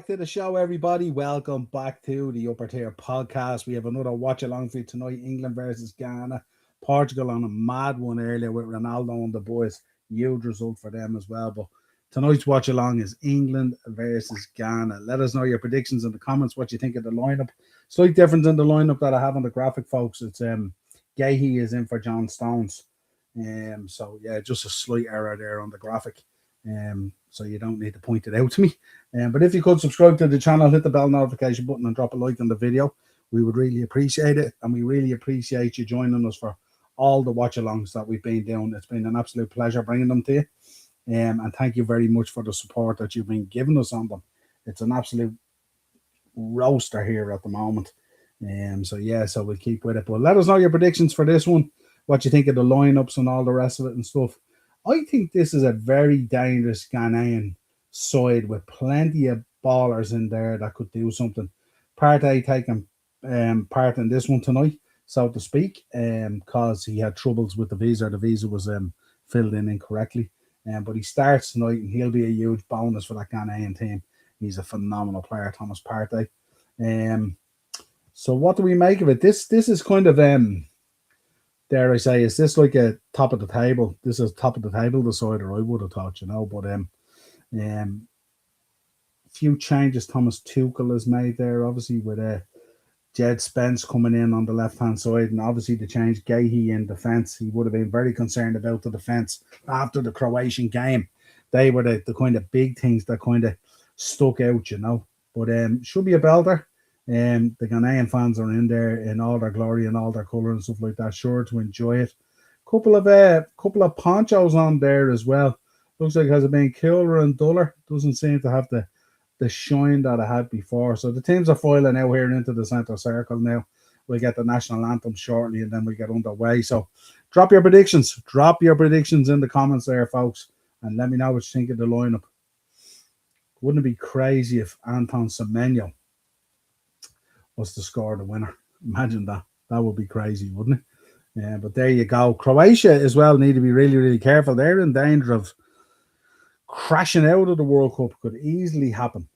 back to the show, everybody. Welcome back to the Upper Tier podcast. We have another watch along for you tonight. England versus Ghana. Portugal on a mad one earlier with Ronaldo and the boys. Huge result for them as well. But tonight's watch along is England versus Ghana. Let us know your predictions in the comments. What you think of the lineup? Slight difference in the lineup that I have on the graphic, folks. It's Gahey is in for John Stones. So yeah, just a slight error there on the graphic. So you don't need to point it out to me. But if you could subscribe to the channel, hit the bell notification button and drop a like on the video, we would really appreciate it. And we really appreciate you joining us for all the watch alongs that we've been doing. It's been an absolute pleasure bringing them to you. And thank you very much for the support that you've been giving us on them. It's an absolute roaster here at the moment. So we'll keep with it. But let us know your predictions for this one, what you think of the lineups and all the rest of it and stuff. I think this is a very dangerous Ghanaian side with plenty of ballers in there that could do something. Partey taking part in this one tonight, so to speak, because he had troubles with the visa. The visa was filled in incorrectly. But he starts tonight and he'll be a huge bonus for that Ghanaian team. He's a phenomenal player, Thomas Partey. So what do we make of it? This is kind of dare I say, is this like a top of the table? This is top of the table decider, I would have thought, but few changes Thomas Tuchel has made there, obviously with Jed Spence coming in on the left-hand side, and obviously to change Gahey in defence. He would have been very concerned about the defence after the Croatian game. They were the kind of big things that kind of stuck out, But should be a belter. The Ghanaian fans are in there in all their glory and all their colour and stuff like that, sure to enjoy it. Couple of ponchos on there as well. Looks like it has been cooler and duller. Doesn't seem to have the shine that I had before. So the teams are filing out here into the centre circle now. We'll get the national anthem shortly and then we get underway. So drop your predictions. Drop your predictions in the comments there, folks. And let me know what you think of the lineup. Wouldn't it be crazy if Anton Semenyo was to score the winner? Imagine that. That would be crazy, wouldn't it? Yeah, but there you go. Croatia as well need to be really, really careful. They're in danger of crashing out of the World Cup. Could easily happen.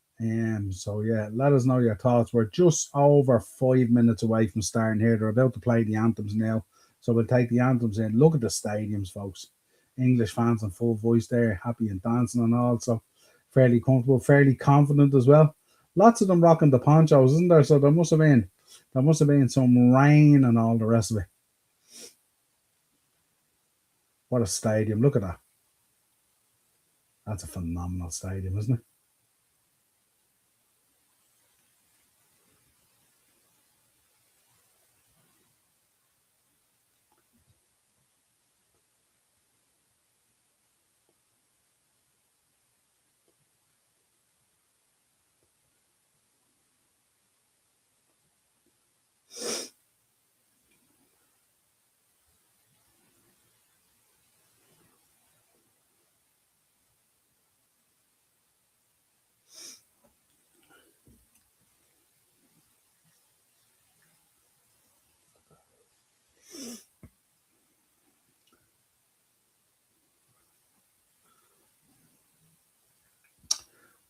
So yeah, let us know your thoughts. We're just over 5 minutes away from starting here. They're about to play the anthems now. So we'll take the anthems in. Look at the stadiums, folks. English fans in full voice there, happy and dancing and all. So fairly comfortable, fairly confident as well. Lots of them rocking the ponchos, isn't there? So there must have been some rain and all the rest of it. What a stadium. Look at that. That's a phenomenal stadium, isn't it?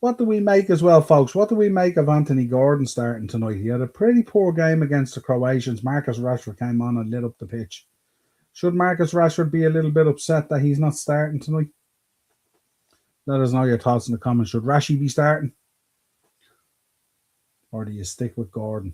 What do we make as well, folks? What do we make of Anthony Gordon starting tonight? He had a pretty poor game against the Croatians. Marcus Rashford came on and lit up the pitch. Should Marcus Rashford be a little bit upset that he's not starting tonight? Let us know your thoughts in the comments. Should Rashi be starting? Or do you stick with Gordon?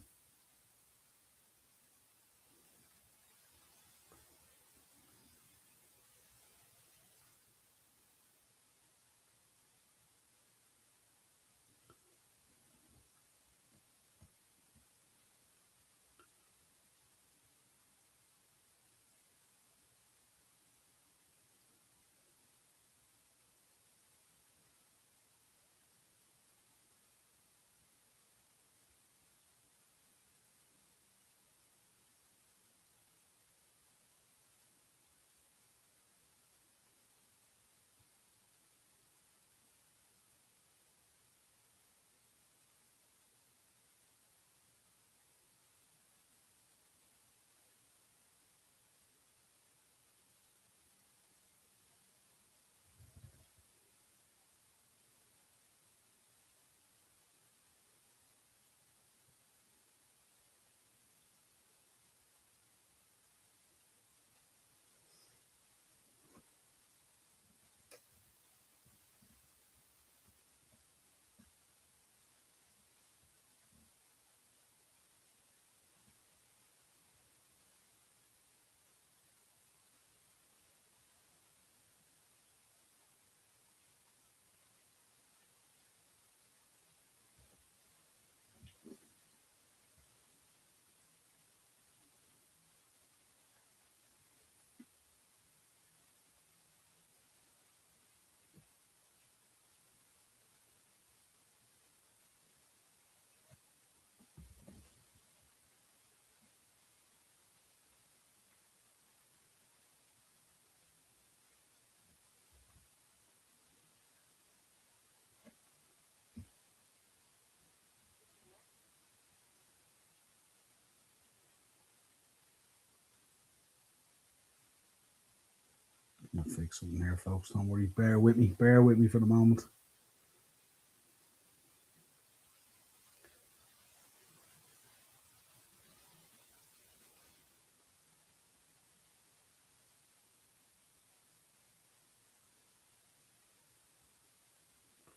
Fix something here, folks. Don't worry. Bear with me. Bear with me for the moment.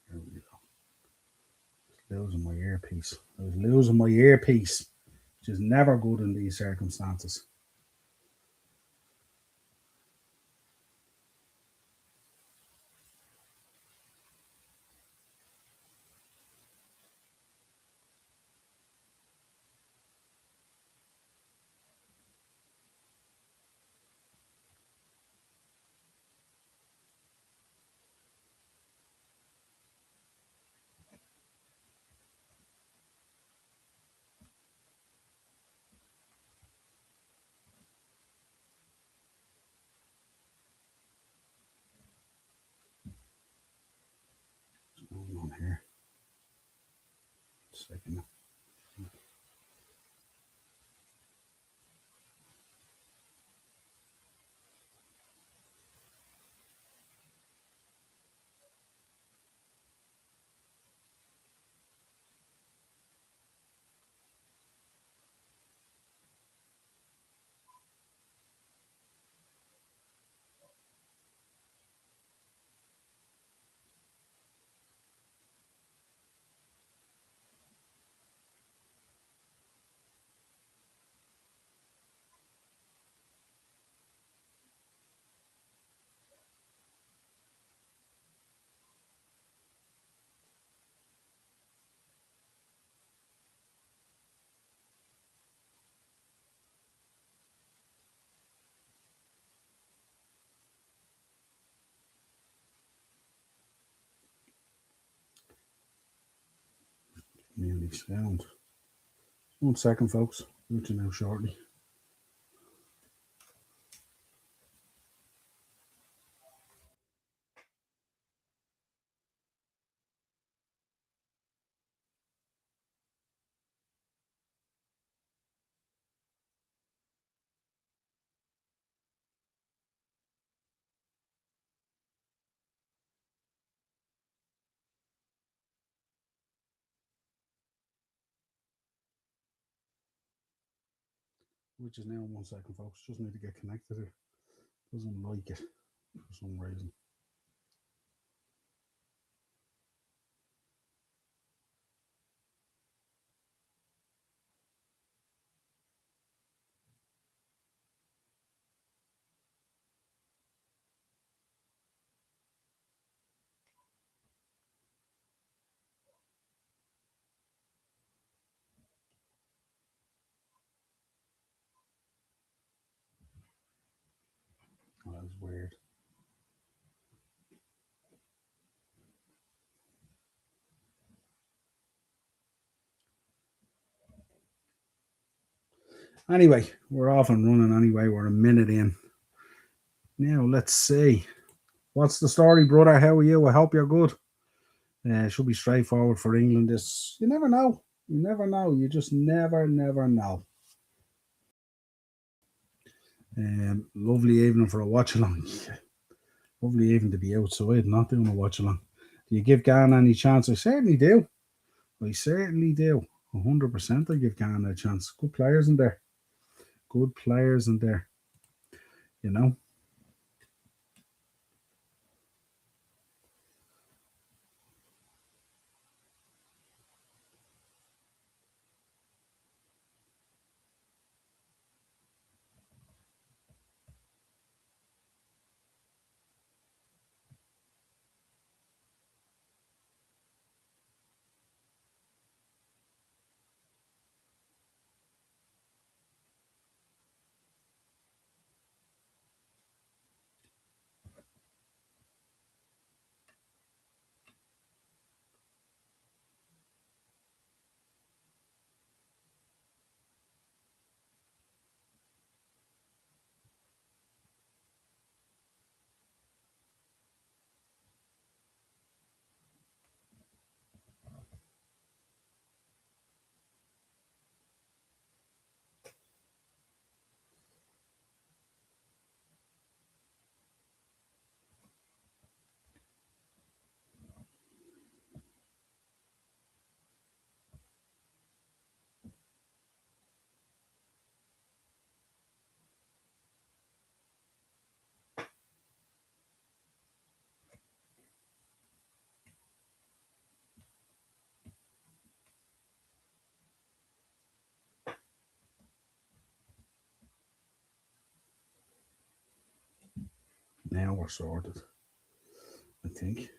There we go. Losing my earpiece. I was losing my earpiece, which is never good in these circumstances. What's going on here? Second. Nearly sound. 1 second, folks. With you now shortly. Which is now in 1 second, folks. Just need to get connected here. Doesn't like it for some reason. Oh, that was weird. Anyway, we're off and running anyway. We're a minute in. Now, let's see. What's the story, brother? How are you? I hope you're good. Should be straightforward for England. This, you never know. You never know. You just never know. Lovely evening for a watch along. Lovely evening to be outside, not doing a watch along. Do you give Ghana any chance? I certainly do. I certainly do. 100% I give Ghana a chance. Good players in there. Good players in there. You know? Now we're sorted, I think.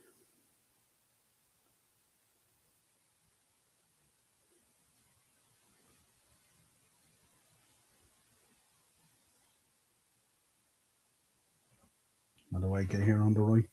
What do I get here on the right?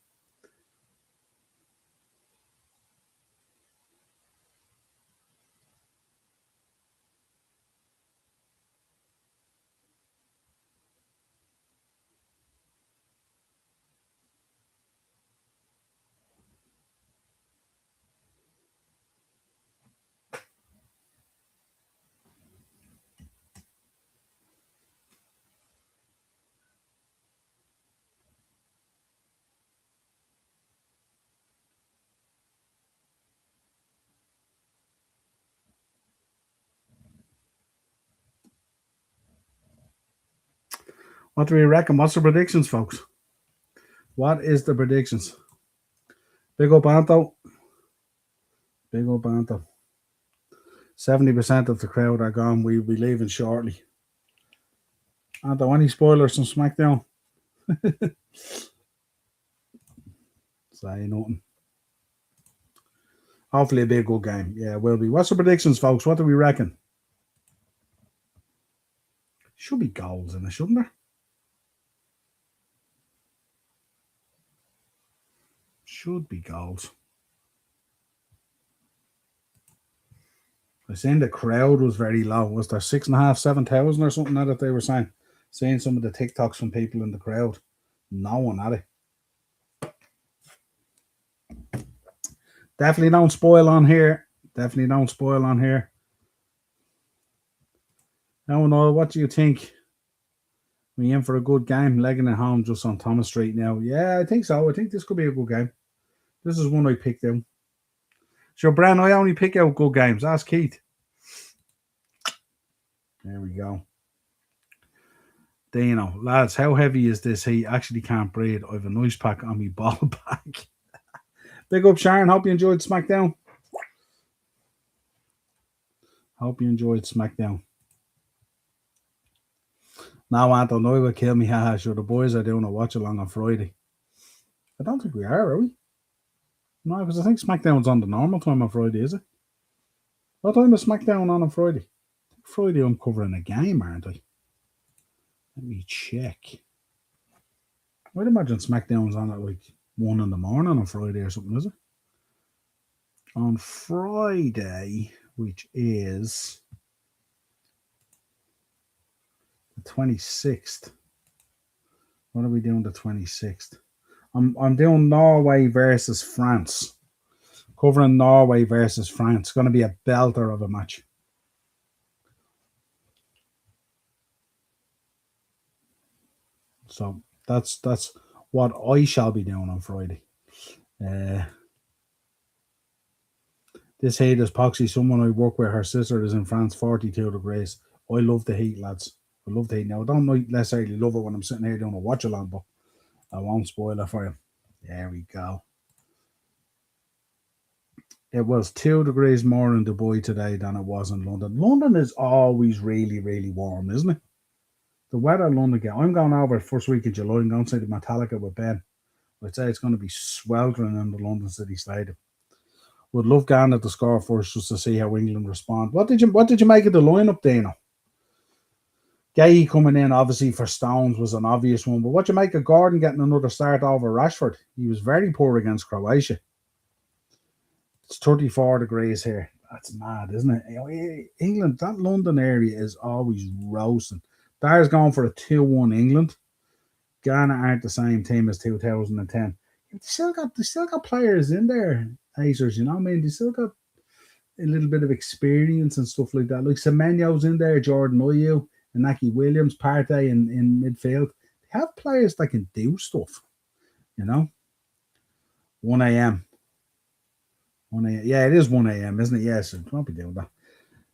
What do we reckon? What's the predictions, folks? What is the predictions? Big up Anto. Big up Anto. 70% of the crowd are gone. We'll be leaving shortly. Anto, any spoilers on SmackDown? Say nothing. Hopefully a big good game. Yeah, will be. What's the predictions, folks? What do we reckon? Should be goals in it, shouldn't there? Should be goals. I seen the crowd was very low. Was there 6,500, 7,000 or something that they were saying? Seeing some of the TikToks from people in the crowd. No one had it. Definitely don't spoil on here. Definitely don't spoil on here. No, no, what do you think? We in for a good game, legging it home just on Thomas Street now. Yeah, I think so. I think this could be a good game. This is one I picked out. Sure, Bran, I only pick out good games. Ask Keith. There we go. Dino, lads, how heavy is this heat? Actually can't breathe. I have a nice pack on me ball bag. Big up, Sharon. Hope you enjoyed SmackDown. Hope you enjoyed SmackDown. Now, Anton, no, will kill me. Haha, sure, the boys are doing a watch along on Friday. I don't think we are we? No, because I think SmackDown's on the normal time on Friday, is it? What time is SmackDown on Friday? Friday, I'm covering a game, aren't I? Let me check. I'd imagine SmackDown's on at like 1 in the morning on Friday or something, is it? On Friday, which is the 26th. What are we doing the 26th? I'm doing Norway versus France. Covering Norway versus France. It's going to be a belter of a match. So that's what I shall be doing on Friday. This heat is Poxy. Someone I work with, her sister is in France, 42 degrees. I love the heat, lads. I love the heat. Now, I don't necessarily love it when I'm sitting here doing a watch along, but I won't spoil it for you. There we go. It was 2 degrees more in Dubai today than it was in London. London is always really, really warm, isn't it? The weather in London, I'm going over first week of July. I'm going to see the Metallica with Ben. I'd say it's going to be sweltering in the London City Stadium. Would love Ghana to score first just to see how England respond. What did you make of the lineup, Dino? Gay coming in obviously for Stones was an obvious one, but what do you make of Gordon getting another start over Rashford? He was very poor against Croatia. It's 34 degrees here. That's mad, isn't it? England, that London area is always roasting. There's going for a 2-1 England. Ghana aren't the same team as 2010. They still got players in there, Acers, you know what I mean? They still got a little bit of experience and stuff like that. Like Semenyo's in there, Jordan Ayew, Inaki Williams, Partey in midfield. They have players that can do stuff, you know? 1 a.m. 1 a.m. Yeah, it is 1 a.m., isn't it? Yes, it won't be doing that.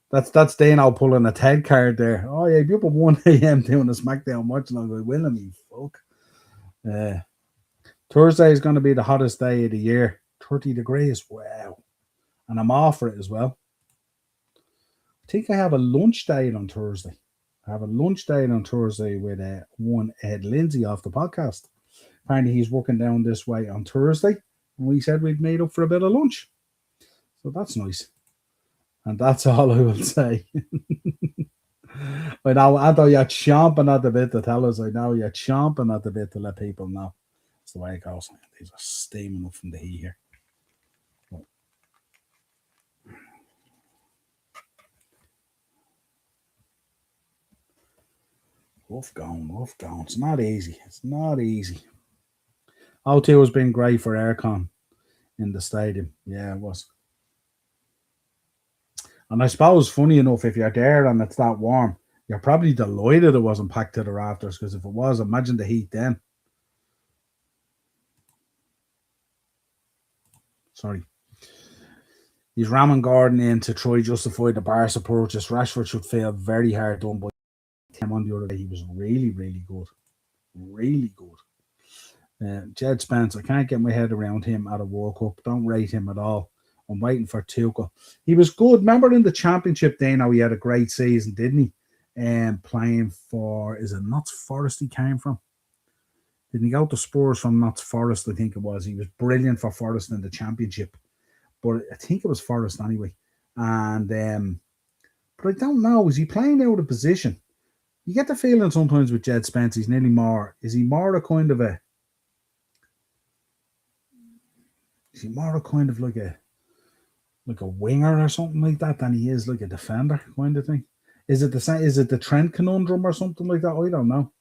That's Dano pulling a TED card there. Oh, yeah, people 1 a.m. doing a SmackDown watch along with William, you fuck. Thursday is going to be the hottest day of the year. 30 degrees. Wow. And I'm off for it as well. I think I have a lunch date on Thursday. I have a lunch date on Thursday with one Ed Lindsay off the podcast. Apparently he's working down this way on Thursday, and we said we'd meet up for a bit of lunch. So that's nice. And that's all I will say. I know, I you're chomping at the bit to tell us. I know you're chomping at the bit to let people know. That's the way it goes. These are steaming up from the heat here. Rough going, rough going. It's not easy. It's not easy. O2 has been great for aircon in the stadium. Yeah, it was. And I suppose, funny enough, if you're there and it's that warm, you're probably delighted it wasn't packed to the rafters, because if it was, imagine the heat then. Sorry. He's ramming Gordon in to try justify the Barca purchase. Rashford should feel very hard done by him on the other day. He was really, really good. Really good. Jed Spence, I can't get my head around him at a World Cup. Don't rate him at all. I'm waiting for Tuchel. He was good. Remember in the championship, Dano, he had a great season, didn't he? Playing for, is it Notts Forest he came from? Didn't he go to Spurs from Notts Forest, I think it was. He was brilliant for Forest in the championship. But I think it was Forest anyway. And but I don't know. Is he playing out of position? You get the feeling sometimes with Jed Spence, he's nearly more. Is he more a kind of a? Is he more a kind of like a winger or something like that than he is like a defender kind of thing? Is it the same? Is it the Trent conundrum or something like that? I don't know.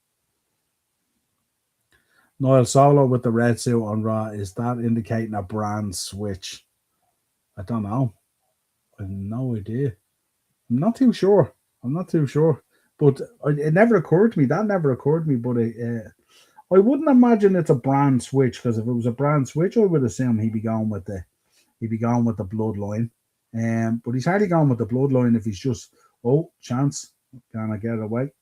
Noel Solo with the red suit on Raw, is that indicating a brand switch? I don't know. I have no idea. I'm not too sure. I'm not too sure. But it never occurred to me. That never occurred to me. But I wouldn't imagine it's a brand switch, because if it was a brand switch, I would assume he'd be going with the bloodline. But he's hardly going with the bloodline if he's just, oh, chance, can I get it away?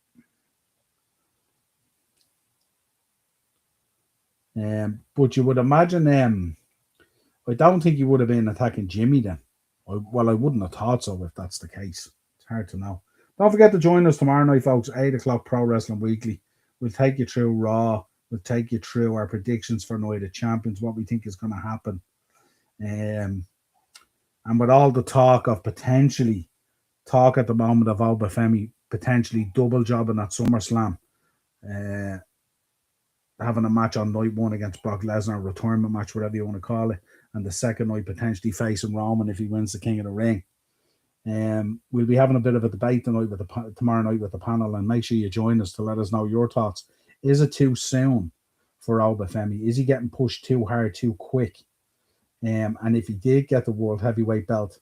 But you would imagine, I don't think he would have been attacking Jimmy then. I wouldn't have thought so if that's the case. It's hard to know. Don't forget to join us tomorrow night, folks, 8 o'clock Pro Wrestling Weekly. We'll take you through Raw. We'll take you through our predictions for Night of Champions, what we think is going to happen. And with all the talk at the moment of Obafemi potentially double jobbing at SummerSlam, having a match on night one against Brock Lesnar, a retirement match, whatever you want to call it, and the second night potentially facing Roman if he wins the King of the Ring. We'll be having a bit of a debate tomorrow night with the panel, and make sure you join us to let us know your thoughts. Is it too soon for Obafemi? Is he getting pushed too hard, too quick? And if he did get the World Heavyweight belt,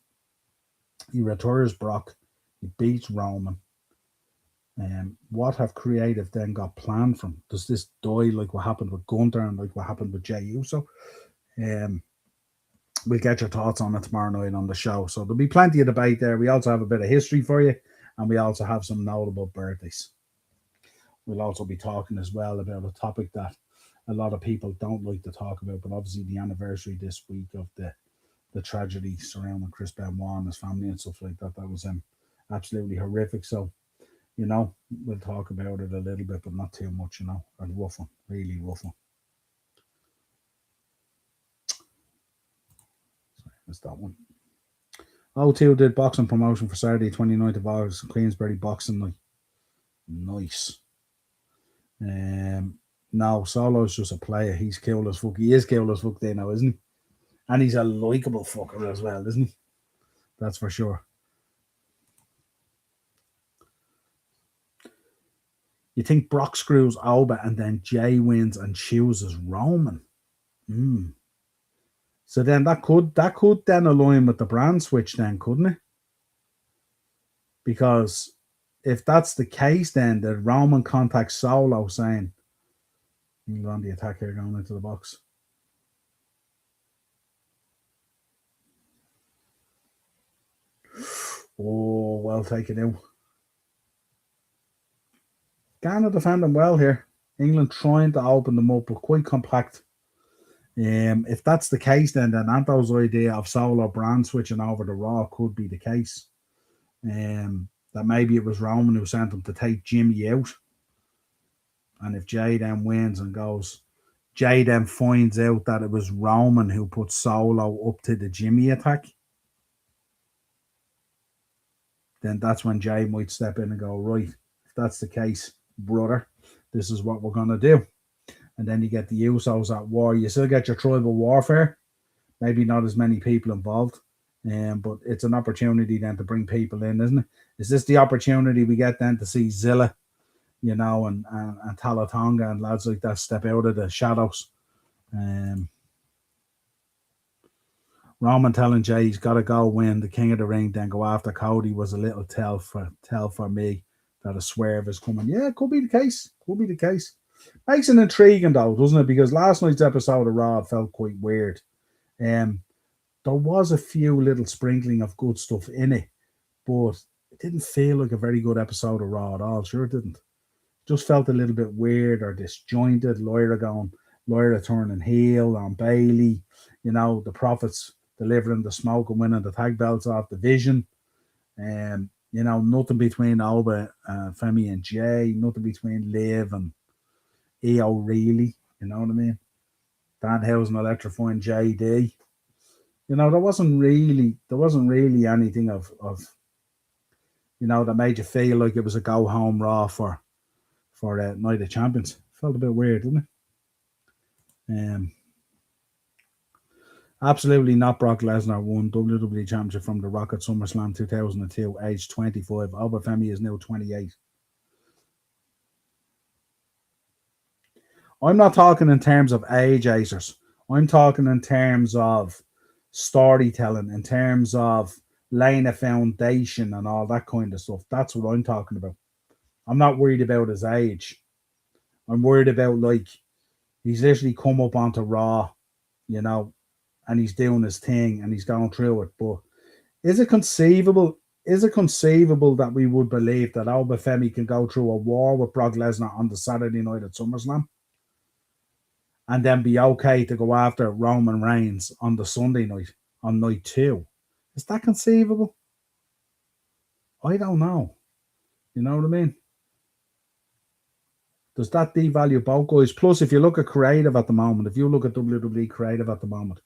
he retires Brock, he beats Roman. What have creative then got planned from? Does this die like what happened with Gunther and like what happened with Jey Uso? We'll get your thoughts on it tomorrow night on the show. So there'll be plenty of debate there. We also have a bit of history for you, and we also have some notable birthdays. We'll also be talking as well about a topic that a lot of people don't like to talk about, but obviously the anniversary this week of the tragedy surrounding Chris Benoit and his family and stuff like that. That was absolutely horrific. So, we'll talk about it a little bit, but not too much, a rough one, really rough one. Sorry, missed that one. O2 did boxing promotion for Saturday, 29th of August, Queensberry Boxing Night. Nice. No, Solo's just a player. He's cool as fuck. He is cool as fuck there now, isn't he? And he's a likeable fucker as well, isn't he? That's for sure. You think Brock screws Oba and then Jay wins and chooses Roman? So then that could then align with the brand switch then, couldn't it? Because if that's the case, then the Roman contacts Solo saying, "You're on the attack here, going into the box." Oh, well taken out. Ghana defending well here. England trying to open them up, but quite compact. If that's the case, then Anto's idea of Solo brand switching over to Raw could be the case. That maybe it was Roman who sent him to take Jimmy out. And if Jay then wins and goes Jay then finds out that it was Roman who put Solo up to the Jimmy attack. Then that's when Jay might step in and go, right, if that's the case, brother, this is what we're going to do. And then you get the Usos at war. You still get your tribal warfare, maybe not as many people involved, but it's an opportunity then to bring people in, isn't it? Is this the opportunity we get then to see Zilla, and Talatonga and lads like that step out of the shadows? Um, Roman telling Jay he's got to go win the King of the Ring, then go after Cody was a little tell for me that a swerve is coming. Yeah, it could be the case. Could be the case. Makes it intriguing though, doesn't it? Because last night's episode of Raw felt quite weird. Um, there was a few little sprinkling of good stuff in it, but it didn't feel like a very good episode of Raw at all. Sure, it didn't. Just felt a little bit weird or disjointed. Lyra turning heel on Bailey. The Profits delivering the smoke and winning the tag belts off the Vision. Nothing between Alba, Femi and Jay. Nothing between Liv and EO really. You know what I mean? Danhausen electrifying JD. There wasn't really anything of that made you feel like it was a go home Raw for Night of Champions. Felt a bit weird, didn't it? Absolutely not. Brock Lesnar won WWE Championship from The Rock at SummerSlam 2002, age 25. Obafemi is now 28. I'm not talking in terms of age, Acers. I'm talking in terms of storytelling, in terms of laying a foundation and all that kind of stuff. That's what I'm talking about. I'm not worried about his age. I'm worried about, like, he's literally come up onto Raw, you know, and he's doing his thing and he's going through it. But is it conceivable? Is it conceivable that we would believe that Alba Femi can go through a war with Brock Lesnar on the Saturday night at SummerSlam and then be okay to go after Roman Reigns on the Sunday night, on night two? Is that conceivable? I don't know. You know what I mean? Does that devalue both guys? Plus, if you look at creative at the moment, if you look at WWE creative at the moment,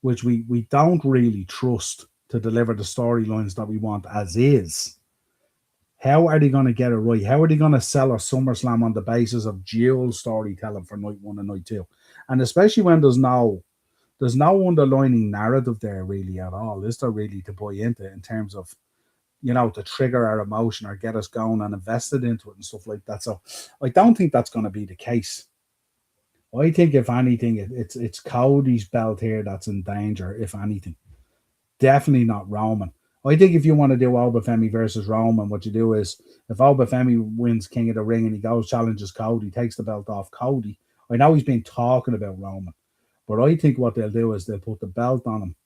which we don't really trust to deliver the storylines that we want as is, how are they going to get it right? How are they going to sell a SummerSlam on the basis of dual storytelling for night one and night two? And especially when there's no underlining narrative there really at all, is there really to buy into in terms of to trigger our emotion or get us going and invested into it and stuff like that. So I don't think that's going to be the case. I think if anything, it's Cody's belt here that's in danger. If anything, definitely not Roman. I think if you want to do Alba Femi versus Roman, what you do is if Alba Femi wins King of the Ring and he goes challenges Cody, takes the belt off Cody. I know he's been talking about Roman, but I think what they'll do is they'll put the belt on him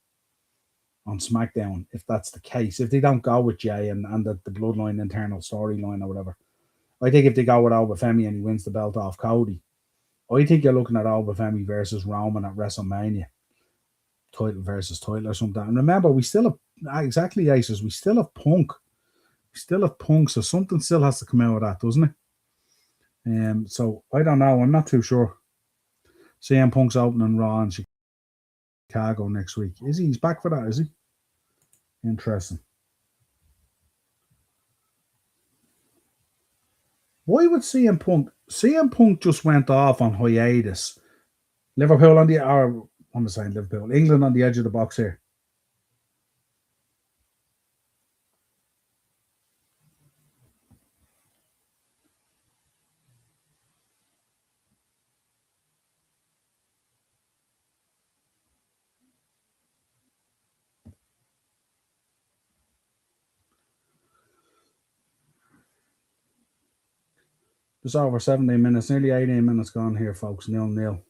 on SmackDown, if that's the case. If they don't go with Jay and the Bloodline internal storyline or whatever, I think if they go with Alba Femi and he wins the belt off Cody, I think you're looking at Alba Femi versus Roman at WrestleMania, title versus title or something. And remember, we still have exactly Aces. We still have Punk. We still have Punk, so something still has to come out of that, doesn't it? So I don't know. I'm not too sure. CM Punk's opening Raw in Chicago next week. Is he? He's back for that, is he? Interesting. Why would CM Punk? CM Punk just went off on hiatus. Liverpool on the, or I'm saying Liverpool, England on the edge of the box here. Just over 17 minutes, nearly 18 minutes gone here, folks. 0-0.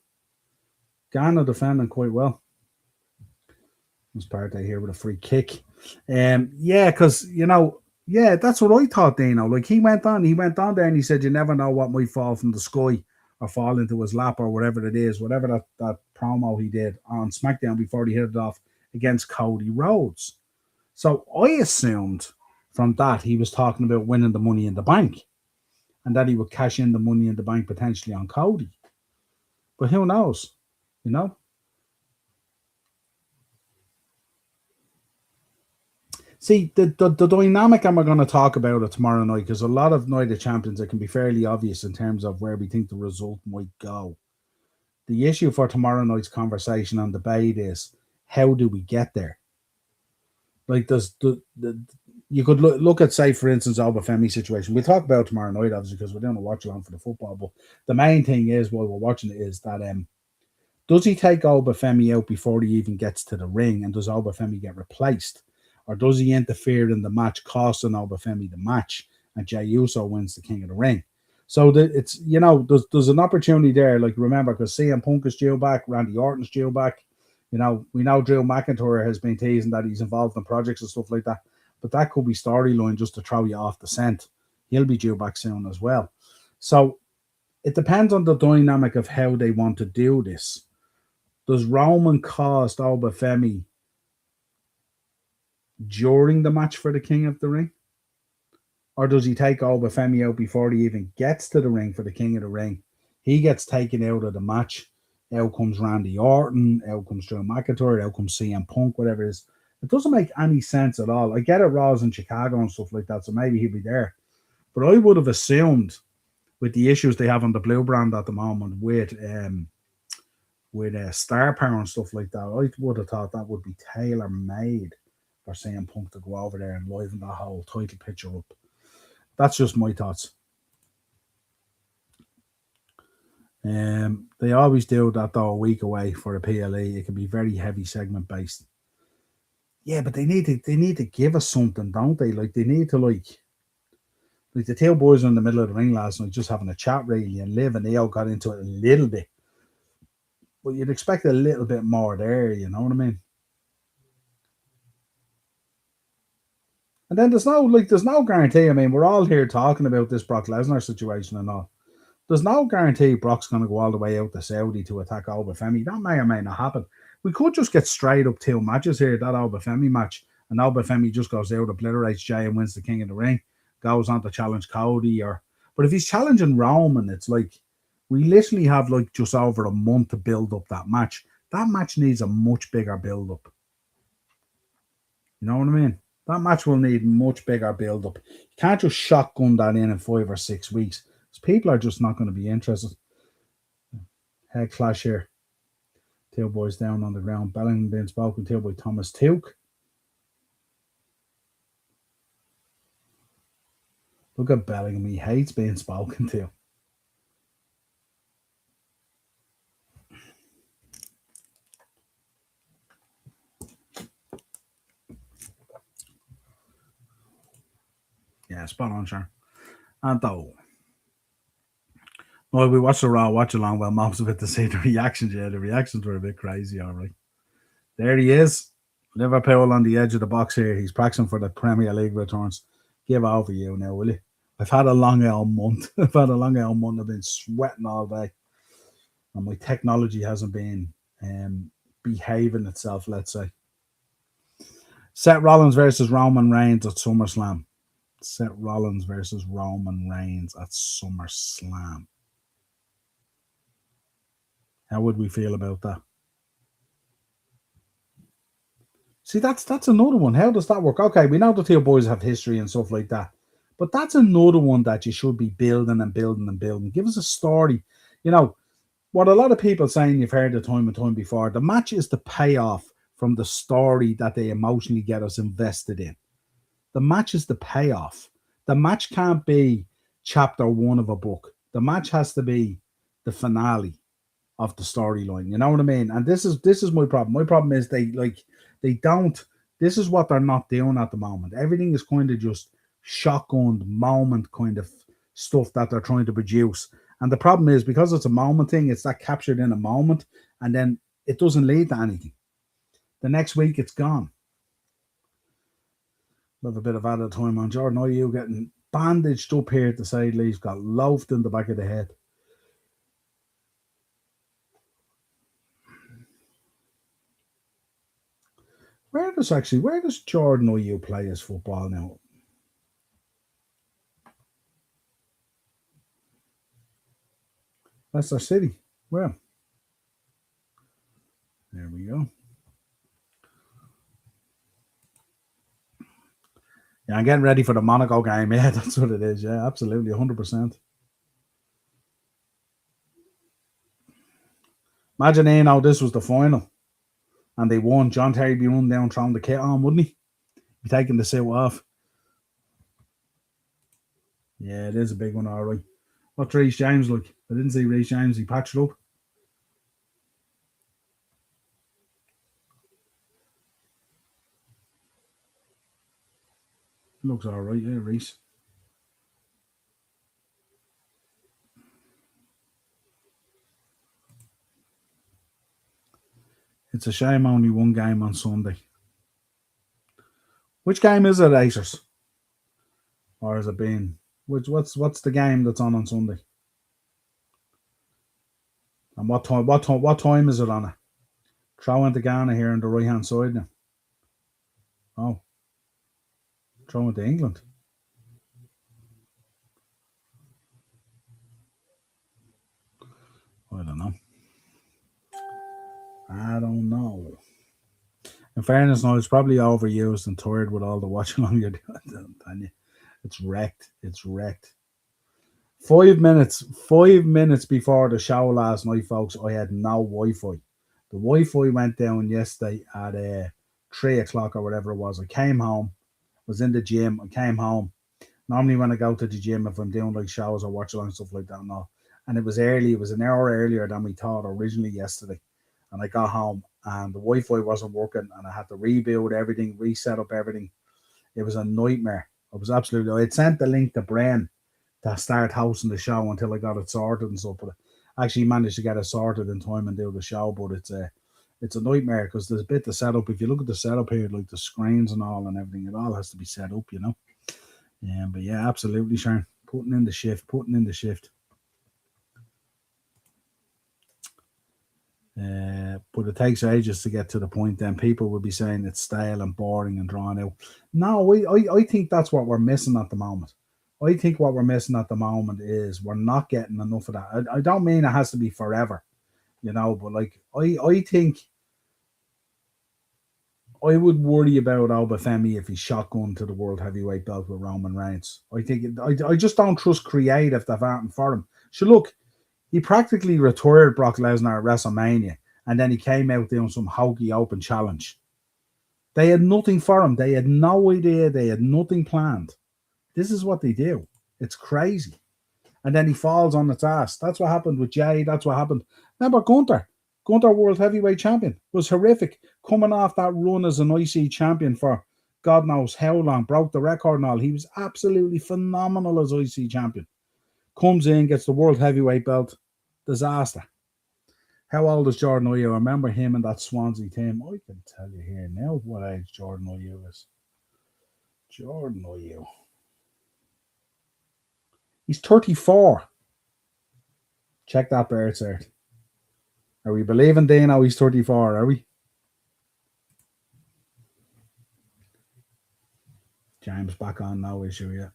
Ghana defending quite well. Was Partey here with a free kick. Yeah, because yeah, that's what I thought, Dino. Like he went on there and he said, "You never know what might fall from the sky or fall into his lap or whatever it is, whatever that promo he did on SmackDown before he hit it off against Cody Rhodes." So I assumed from that he was talking about winning the Money in the Bank, and that he would cash in the Money in the Bank potentially on Cody. But who knows? You know. See the dynamic, and we're going to talk about it tomorrow night because a lot of Night of Champions it can be fairly obvious in terms of where we think the result might go. The issue for tomorrow night's conversation and debate is how do we get there? Like, does the you could look at, say, for instance, Obafemi situation. We'll talk about tomorrow night, obviously, because we're doing a watch along for the football. But the main thing is, while we're watching it, is that does he take Obafemi out before he even gets to the ring, and does Obafemi get replaced, or does he interfere in the match, costing Obafemi the match, and Jey Uso wins the King of the Ring? So it's there's an opportunity there. Like, remember, because CM Punk is due back, Randy Orton's due back. We know Drew McIntyre has been teasing that he's involved in projects and stuff like that. But that could be storyline just to throw you off the scent. He'll be due back soon as well. So it depends on the dynamic of how they want to do this. Does Roman cost Obafemi during the match for the King of the Ring? Or does he take Obafemi out before he even gets to the ring for the King of the Ring? He gets taken out of the match. Out comes Randy Orton. Out comes Drew McIntyre. Out comes CM Punk, whatever it is. It doesn't make any sense at all. I get it, Raw's in Chicago and stuff like that, so maybe he'll be there. But I would have assumed, with the issues they have on the Blue brand at the moment with star power and stuff like that, I would have thought that would be tailor made for CM Punk to go over there and liven that whole title picture up. That's just my thoughts. They always do that though a week away for a PLE. It can be very heavy segment based. Yeah, but they need to give us something, don't they? Like, they need to like the two boys were in the middle of the ring last night, just having a chat really, and Liv and Neo got into it a little bit. But you'd expect a little bit more there, you know what I mean? And then there's no guarantee. I mean, we're all here talking about this Brock Lesnar situation and all. There's no guarantee Brock's going to go all the way out to Saudi to attack Obafemi. That may or may not happen. We could just get straight up two matches here, that Obafemi match, and Obafemi just goes out, obliterates Jay, and wins the King of the Ring, goes on to challenge Cody. But if he's challenging Roman, it's like we literally have like just over a month to build up that match. That match needs a much bigger build up. You know what I mean? That match will need much bigger build up. You can't just shotgun that in 5 or 6 weeks. People are just not going to be interested. Head clash here. Two boys down on the ground. Bellingham being spoken to by Thomas Tuke. Look at Bellingham. He hates being spoken to. Yeah, spot on, sure. And though, well, we watched the Raw watch along. Well, most of it to see the reactions. Yeah, the reactions were a bit crazy, all right. There he is. Liverpool on the edge of the box here. He's practicing for the Premier League returns. Give over you now, will you? I've had a long old month. I've had a long old month. I've been sweating all day. And my technology hasn't been behaving itself, let's say. Seth Rollins versus Roman Reigns at SummerSlam. Seth Rollins versus Roman Reigns at SummerSlam. How would we feel about that? See, that's another one. How does that work? Okay, we know the two boys have history and stuff like that, but that's another one that you should be building and building and building. Give us a story. You know what a lot of people saying, you've heard it time and time before. The match is the payoff from the story that they emotionally get us invested in. The match is the payoff. The match can't be chapter one of a book. The match has to be the finale of the storyline. You know what I mean? And this is my problem. My problem is they don't. This is what they're not doing at the moment. Everything is kind of just shotgun moment kind of stuff that they're trying to produce. And the problem is because it's a moment thing, it's that captured in a moment, and then it doesn't lead to anything. The next week it's gone. With a bit of added time on Jordan. Are you getting bandaged up here at the side leaves, got loafed in the back of the head? Where does Jordan Ayew play his football now? Leicester City. Where? There we go. Yeah, I'm getting ready for the Monaco game. Yeah, that's what it is. Yeah, absolutely, 100%. Imagine, this was the final and they won. John Terry be running down throwing the kit on, wouldn't he? Be taking the suit off. Yeah, it is a big one, all right. What's Reece James like? I didn't see Reece James. He patched up. He looks all right, yeah, Reece. It's a shame only one game on Sunday. Which game is it, Acers? Or has it been? What's the game that's on Sunday? And what time? What time is it on it? Throw into Ghana here on the right hand side now. Oh, throw into England. I don't know. I don't know. In fairness, no, it's probably overused and tired with all the watching on you're doing. It's wrecked. It's wrecked. 5 minutes before the show last night, folks, I had no Wi-Fi. The Wi-Fi went down yesterday at 3 o'clock or whatever it was. I came home, was in the gym. I came home. Normally, when I go to the gym, if I'm doing like shows or watch along stuff like that, and it was early. It was an hour earlier than we thought originally yesterday. And I got home and the Wi-Fi wasn't working, and I had to rebuild everything, reset up everything. It was a nightmare. It was absolutely. I had sent the link to Bren to start hosting the show until I got it sorted and stuff. But I actually managed to get it sorted in time and do the show. But it's a nightmare because there's a bit to set up. If you look at the setup here, like the screens and all and everything, it all has to be set up. Yeah, but yeah, absolutely, Sharon. Putting in the shift. But it takes ages to get to the point. Then people will be saying it's stale and boring and drawn out. No, I think that's what we're missing at the moment. I think what we're missing at the moment is we're not getting enough of that. I don't mean it has to be forever, but like I think I would worry about Obafemi if he's shotgun to the world heavyweight belt with Roman Reigns. I just don't trust creative that happened for him. So look, he practically retired Brock Lesnar at WrestleMania, and then he came out doing some hokey open challenge. They had nothing for him. They had no idea. They had nothing planned. This is what they do. It's crazy. And then he falls on its ass. That's what happened with Jay. That's what happened. Remember Gunther? Gunther, World Heavyweight Champion, was horrific. Coming off that run as an IC champion for God knows how long, broke the record and all. He was absolutely phenomenal as IC champion. Comes in, gets the World Heavyweight belt. Disaster. How old is Jordan Ayew? I remember him in that Swansea team. I can tell you here now what age Jordan Ayew is. Jordan Ayew. He's 34. Check that birth cert. Are we believing Dino he's 34, are we? James back on, no issue yet.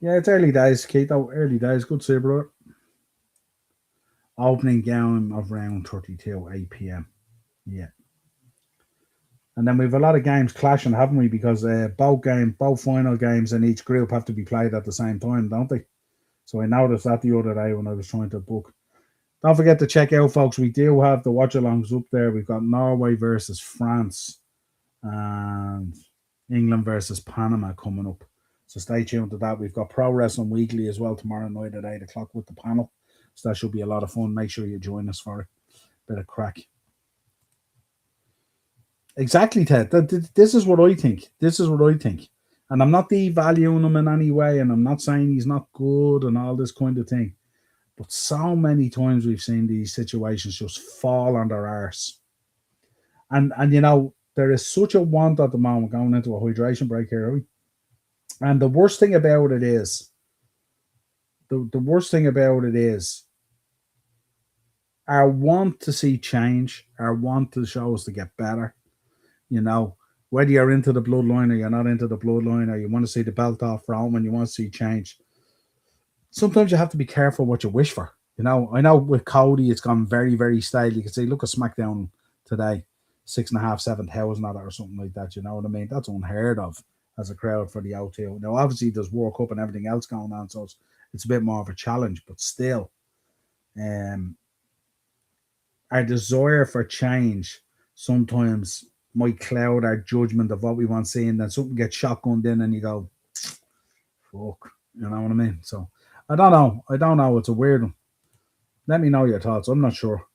Yeah, it's early days, Keto. Early days. Good to see you, brother. Opening game of round 32, 8 p.m. Yeah. And then we have a lot of games clashing, haven't we? Because both final games in each group have to be played at the same time, don't they? So I noticed that the other day when I was trying to book. Don't forget to check out, folks. We do have the watch-alongs up there. We've got Norway versus France and England versus Panama coming up. So stay tuned to that. We've got Pro Wrestling Weekly as well tomorrow night at 8 o'clock with the panel. So that should be a lot of fun. Make sure you join us for a bit of crack. Exactly, Ted. This is what I think. And I'm not devaluing him in any way, and I'm not saying he's not good and all this kind of thing. But so many times we've seen these situations just fall on their arse. And there is such a want at the moment going into a hydration break here, are we? And the worst thing about it is, our want to see change, our want to show us to get better, whether you're into the bloodline or you're not into the bloodline, or you want to see the belt off Roman, you want to see change. sometimes you have to be careful what you wish for. You know, I know with Cody, it's gone very, very stale. You can say, look at SmackDown today, 6.5, 7,000 at it or something like that. You know what I mean? That's unheard of as a crowd for the O2. Now, obviously, there's World Cup and everything else going on, so it's a bit more of a challenge, but still, um, our desire for change sometimes might cloud our judgment of what we want to see, and then something gets shotgunned in, and you go, fuck. You know what I mean? So, I don't know. I don't know. It's a weird one. Let me know your thoughts. I'm not sure.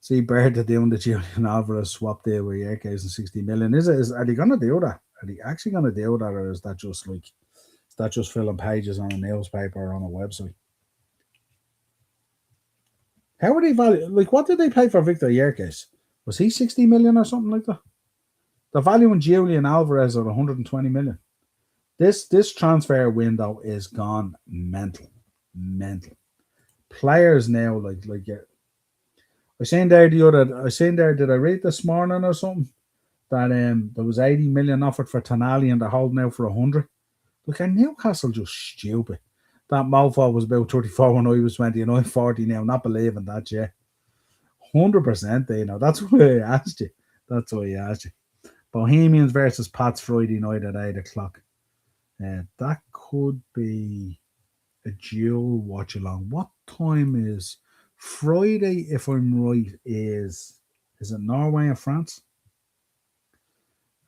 See, Bertha doing the Julian Alvarez swap deal with Yerkes and 60 million. Are they gonna do that? Are they actually gonna do that, or is that just filling pages on a newspaper or on a website? How would they value like what did they pay for Victor Yerkes? Was he 60 million or something like that? The value in Julian Alvarez are 120 million. This transfer window is gone mental. Mental. Players now I seen there, did I read this morning or something? That there was 80 million offered for Tonali and they're holding out for 100. Look, at Newcastle just stupid. That mofo was about 34 when I was 20 and I'm 40 now. Not believing that, yeah. 100%, you know. That's why I asked you. That's why I asked you. Bohemians versus Pats Friday night at 8 o'clock. That could be a dual watch along. What time is Friday, if I'm right, is it Norway and France?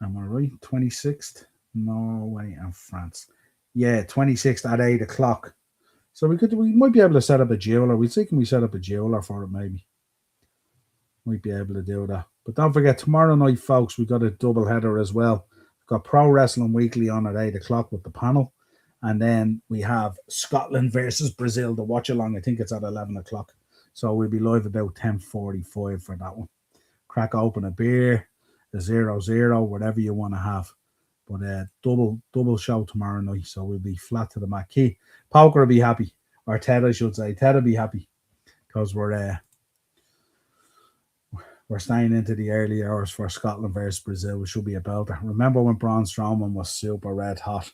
Am I right? 26th, Norway and France. Yeah, 26th at 8 o'clock. So we might be able to set up a jeweler. We see can we set up a jeweler for it maybe. Might be able to do that. But don't forget tomorrow night, folks, we got a double header as well. We've got Pro Wrestling Weekly on at 8 o'clock with the panel. And then we have Scotland versus Brazil, the watch along. I think it's at 11 o'clock. So we'll be live about 10:45 for that one. Crack open a beer, a 0-0, whatever you want to have. But double show tomorrow night, so we'll be flat to the marquee. Poker will be happy, or Ted, I should say. Ted will be happy because we're staying into the early hours for Scotland versus Brazil, which should be a belter. Remember when Braun Strowman was super red hot,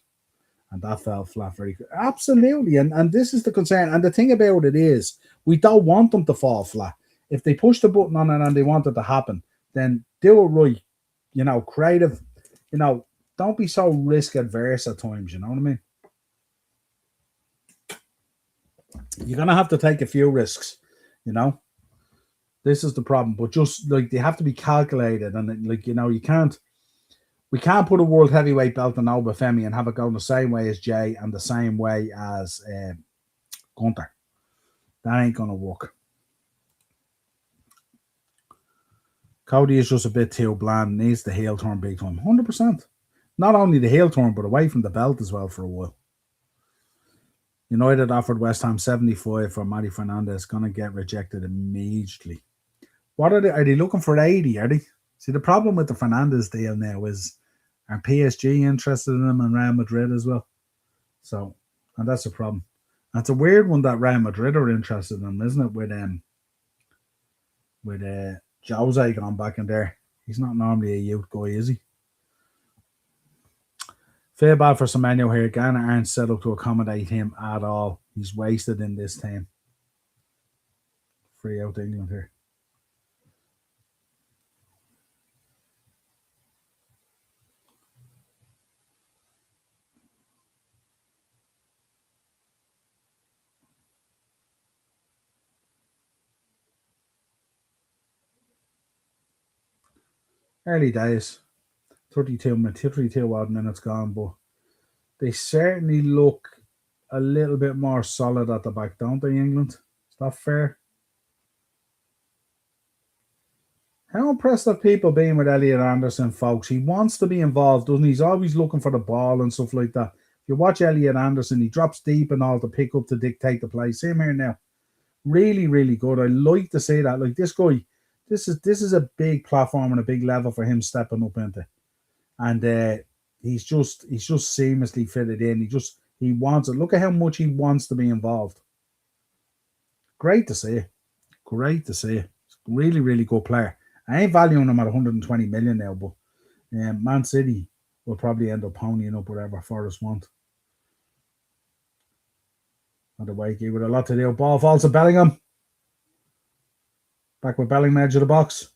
and that fell flat very good. Absolutely, and this is the concern. And the thing about it is, we don't want them to fall flat. If they push the button on it and they want it to happen, then do it right. You know, creative. You know, don't be so risk adverse at times. You know what I mean? You're gonna have to take a few risks. You know, this is the problem. But just like they have to be calculated, and like you know, we can't put a world heavyweight belt on Obafemi and have it go the same way as Jay and the same way as Gunter. That ain't gonna work. Cody is just a bit too bland. Needs the heel turn big time. 100%. Not only the heel turn, but away from the belt as well for a while. United offered West Ham 75 for Matty Fernandez. Gonna get rejected immediately. What are they? Are they looking for 80? Are they? See, the problem with the Fernandez deal now is are PSG interested in him and Real Madrid as well? So, and that's a problem. That's a weird one that Real Madrid are interested in him, isn't it? With Jose gone back in there. He's not normally a youth guy, is he? Fair bad for Semenyo here. Ghana aren't set up to accommodate him at all. He's wasted in this team. Free out England here. Early days. 32 odd minutes gone, but they certainly look a little bit more solid at the back, don't they, England? Is that fair? How impressed have people been with Elliot Anderson, folks? He wants to be involved, doesn't he? He's always looking for the ball and stuff like that. If you watch Elliot Anderson, he drops deep and all to pick up to dictate the play. Same here now. Really, really good. I like to say that. Like this guy, this is a big platform and a big level for him stepping up into. And he's just seamlessly fitted in. He wants it. Look at how much he wants to be involved. Great to see. Great to see. Really, really good player. I ain't valuing him at 120 million now, but Man City will probably end up ponying up whatever Forest want. Wakey with a lot to do. Ball falls to Bellingham. Back with Bellingham edge of the box.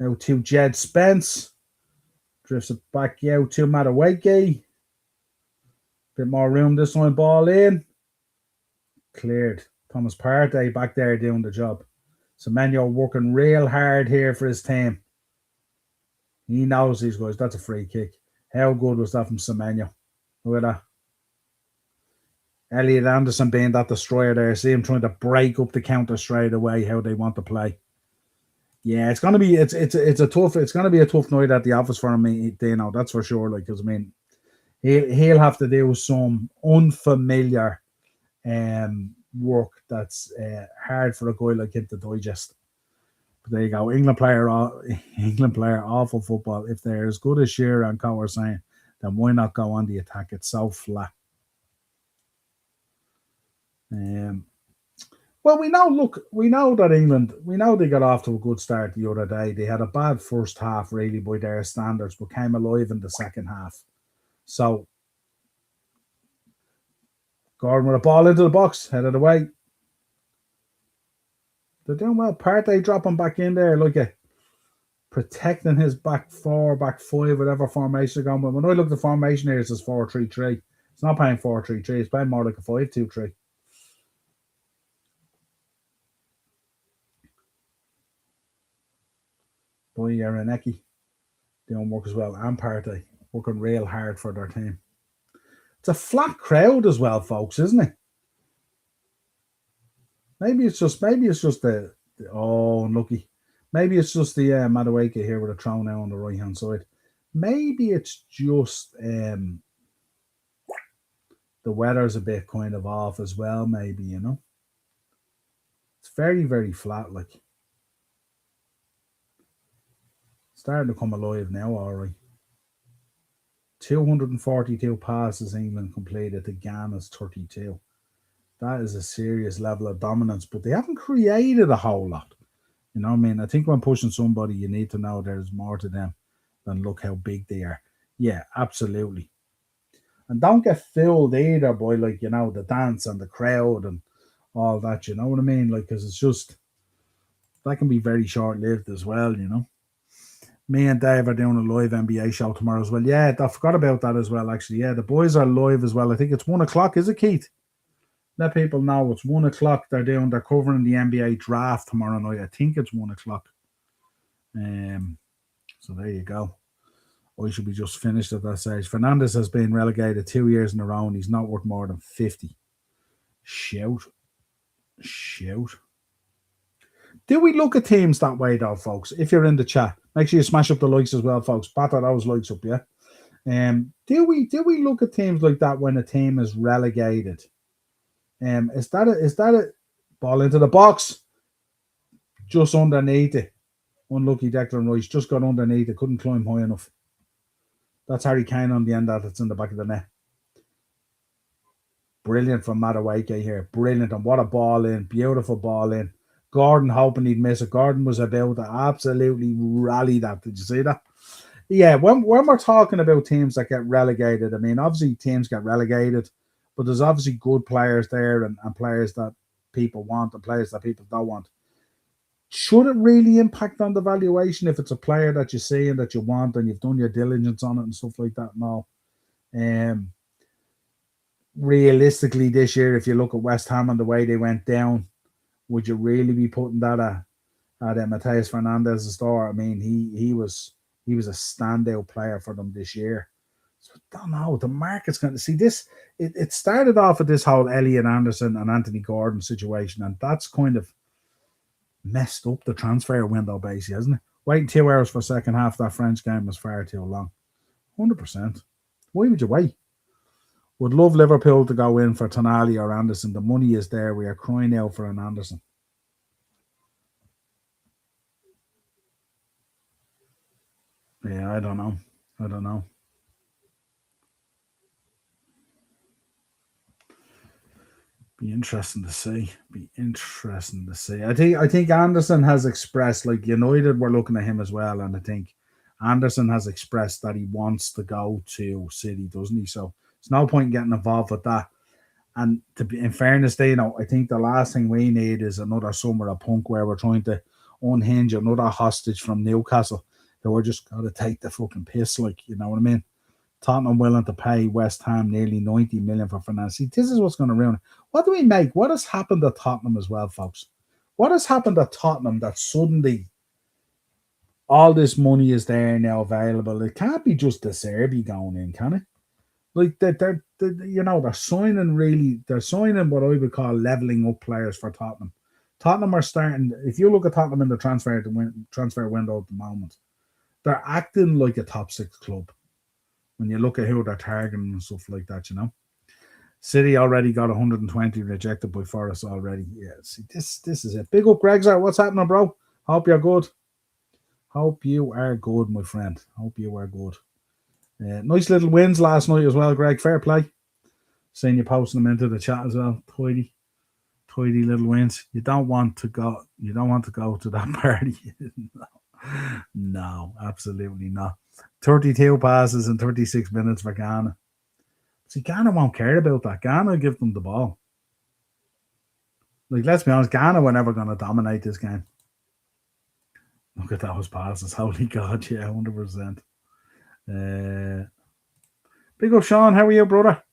Out to Jed Spence. Drifts it back out to Wakey. Bit more room this time. Ball in. Cleared. Thomas Partey back there doing the job. Semenyo working real hard here for his team. He knows these guys. That's a free kick. How good was that from Semenyo? Look at that. Elliot Anderson being that destroyer there. See him trying to break up the counter straight away. How they want to play. Yeah, it's gonna be it's gonna be a tough night at the office for him. You know, that's for sure. Like, because I mean, he'll have to do some unfamiliar work that's hard for a guy like him to digest. But there you go. England player, awful football. If they're as good as Shearer and Co are saying, then why not go on the attack? It's so flat. Well, we know that England, we know they got off to a good start the other day. They had a bad first half, really, by their standards, but came alive in the second half. So, Gordon with a ball into the box, headed away. They're doing well. Partey dropping back in there, like protecting his back four, back five, whatever formation they're going with. When I look at the formation here, it says 4-3-3. It's not playing 4-3-3. It's playing more like a 5-2-3. Boy, Aroneki doing work as well, and Partey working real hard for their team. It's a flat crowd as well, folks, isn't it? Maybe it's just the oh, unlucky. Maybe it's just the Madueke here with a throw now on the right hand side. Maybe it's just the weather's a bit kind of off as well. Maybe, you know, it's very, very flat. Like, starting to come alive now. All right, 242 passes England completed to Ghana's 32. That is a serious level of dominance, but they haven't created a whole lot. You know what I mean? I think when pushing somebody, you need to know there's more to them than look how big they are. Yeah, absolutely. And don't get fooled either by, like, you know, the dance and the crowd and all that. You know what I mean? Like, because it's just, that can be very short lived as well, you know. Me and Dave are doing a live NBA show tomorrow as well. Yeah, I forgot about that as well, actually. Yeah, the boys are live as well. I think it's 1 o'clock, is it, Keith? Let people know it's 1 o'clock. They're covering the NBA draft tomorrow night. I think it's 1 o'clock. So there you go. I should be just finished at that stage. Fernandez has been relegated 2 years in a row and he's not worth more than 50. Shout. Do we look at teams that way though, folks? If you're in the chat, make sure you smash up the likes as well, folks. Batter those likes up, yeah. Do we look at teams like that when a team is relegated? Is that a ball into the box? Just underneath it. Unlucky Declan Rice just got underneath it, couldn't climb high enough. That's Harry Kane on the end of it's in the back of the net. Brilliant from Madueke here. Brilliant. And what a ball in. Beautiful ball in. Gordon hoping he'd miss it. Gordon was about to absolutely rally that. Did you see that? Yeah, when we're talking about teams that get relegated, I mean, obviously teams get relegated, but there's obviously good players there and players that people want and players that people don't want. Should it really impact on the valuation if it's a player that you see and that you want and you've done your diligence on it and stuff like that? No. Realistically, this year, if you look at West Ham and the way they went down, would you really be putting that at Mateus Fernandez's door? I mean, he was a standout player for them this year. So I don't know. The market's going to see this. It started off with this whole Elliot Anderson and Anthony Gordon situation, and that's kind of messed up the transfer window, basically, hasn't it? Waiting 2 hours for second half that French game was far too long. 100%. Why would you wait? Would love Liverpool to go in for Tonali or Anderson. The money is there. We are crying out for an Anderson. Yeah, I don't know. Be interesting to see. I think Anderson has expressed, like, United were looking at him as well, and I think Anderson has expressed that he wants to go to City, doesn't he? So there's no point in getting involved with that. And in fairness, I think the last thing we need is another summer of punk where we're trying to unhinge another hostage from Newcastle that we're just got to take the fucking piss, like, you know what I mean? Tottenham willing to pay West Ham nearly 90 million for finance. See, this is what's going to ruin it. What do we make? What has happened at Tottenham as well, folks? What has happened at Tottenham that suddenly all this money is there now available? It can't be just the Serbi going in, can it? Like they're signing they're signing what I would call leveling up players for Tottenham. Tottenham are starting. If you look at Tottenham in the transfer window at the moment, they're acting like a top six club. When you look at who they're targeting and stuff like that. City already got 120 rejected by Forest already. Yeah, see, this is it. Big up, Greg's. What's happening, bro? Hope you're good. Hope you are good, my friend. Hope you are good. Nice little wins last night as well, Greg. Fair play. Seeing you posting them into the chat as well. Tidy little wins. You don't want to go. You don't want to go to that party. No, absolutely not. 32 passes in 36 minutes for Ghana. See, Ghana won't care about that. Ghana give them the ball. Like, let's be honest, Ghana were never going to dominate this game. Look at those passes. Holy God, yeah, 100%. Big up, Sean. How are you, brother?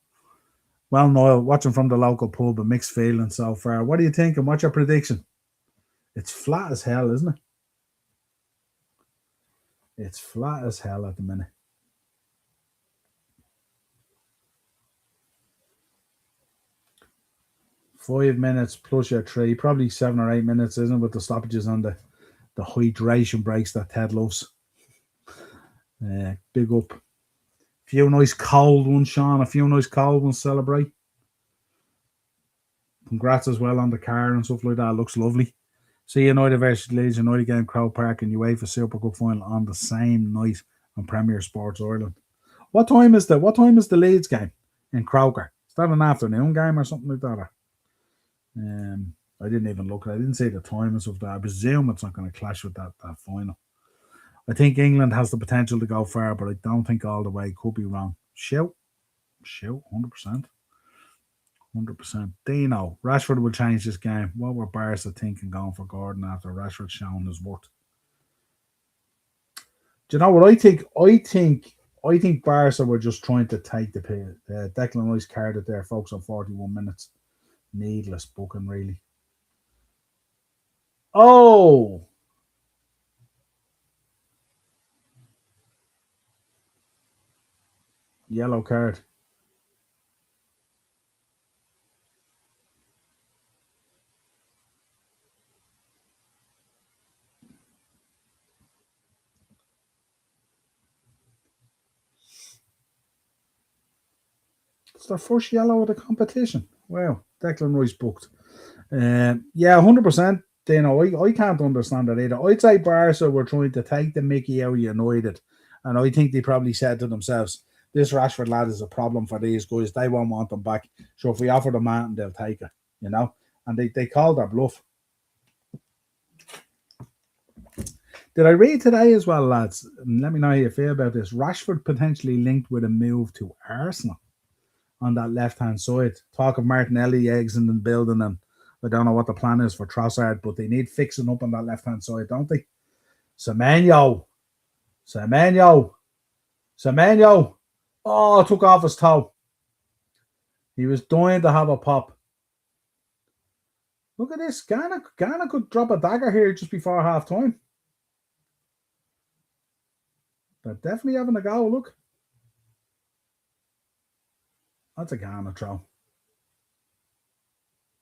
Well, Noel, watching from the local pub, a mixed feeling so far. What do you think and what's your prediction? It's flat as hell, isn't it? It's flat as hell at the minute. Five minutes plus your three, probably 7 or 8 minutes, isn't it, with the stoppages on the hydration breaks that Ted loves. Big up. A few nice cold ones, Sean. A few nice cold ones to celebrate. Congrats as well on the car and stuff like that. Looks lovely. See United versus Leeds United game, Crow Park and UEFA Super Cup final on the same night on Premier Sports Ireland. What time is the Leeds game in Croker? Is that an afternoon game or something like that? I didn't even look. I didn't see the time and stuff. That I presume it's not going to clash with that final. I think England has the potential to go far, but I don't think all the way. Could be wrong. Shout, 100%. 100%. Dino, Rashford will change this game. What were Barca thinking going for Gordon after Rashford shown his worth? Do you know what I think? I think Barca were just trying to take the pay. Declan Rice carded there, folks, on 41 minutes. Needless booking, really. Oh! Yellow card. It's their first yellow of the competition. Wow. Declan Rice booked. Yeah, 100%. I can't understand that either. I'd say Barca were trying to take the mickey out of United, and I think they probably said to themselves, this Rashford lad is a problem for these guys. They won't want them back. So if we offer them out, they'll take it, And they called their bluff. Did I read today as well, lads? Let me know how you feel about this. Rashford potentially linked with a move to Arsenal on that left-hand side. Talk of Martinelli exiting the building, and I don't know what the plan is for Trossard, but they need fixing up on that left-hand side, don't they? Semenyo. Oh, took off his toe. He was dying to have a pop. Look at this. Ghana could drop a dagger here just before half-time. They're definitely having a go. Look. That's a Ghana throw.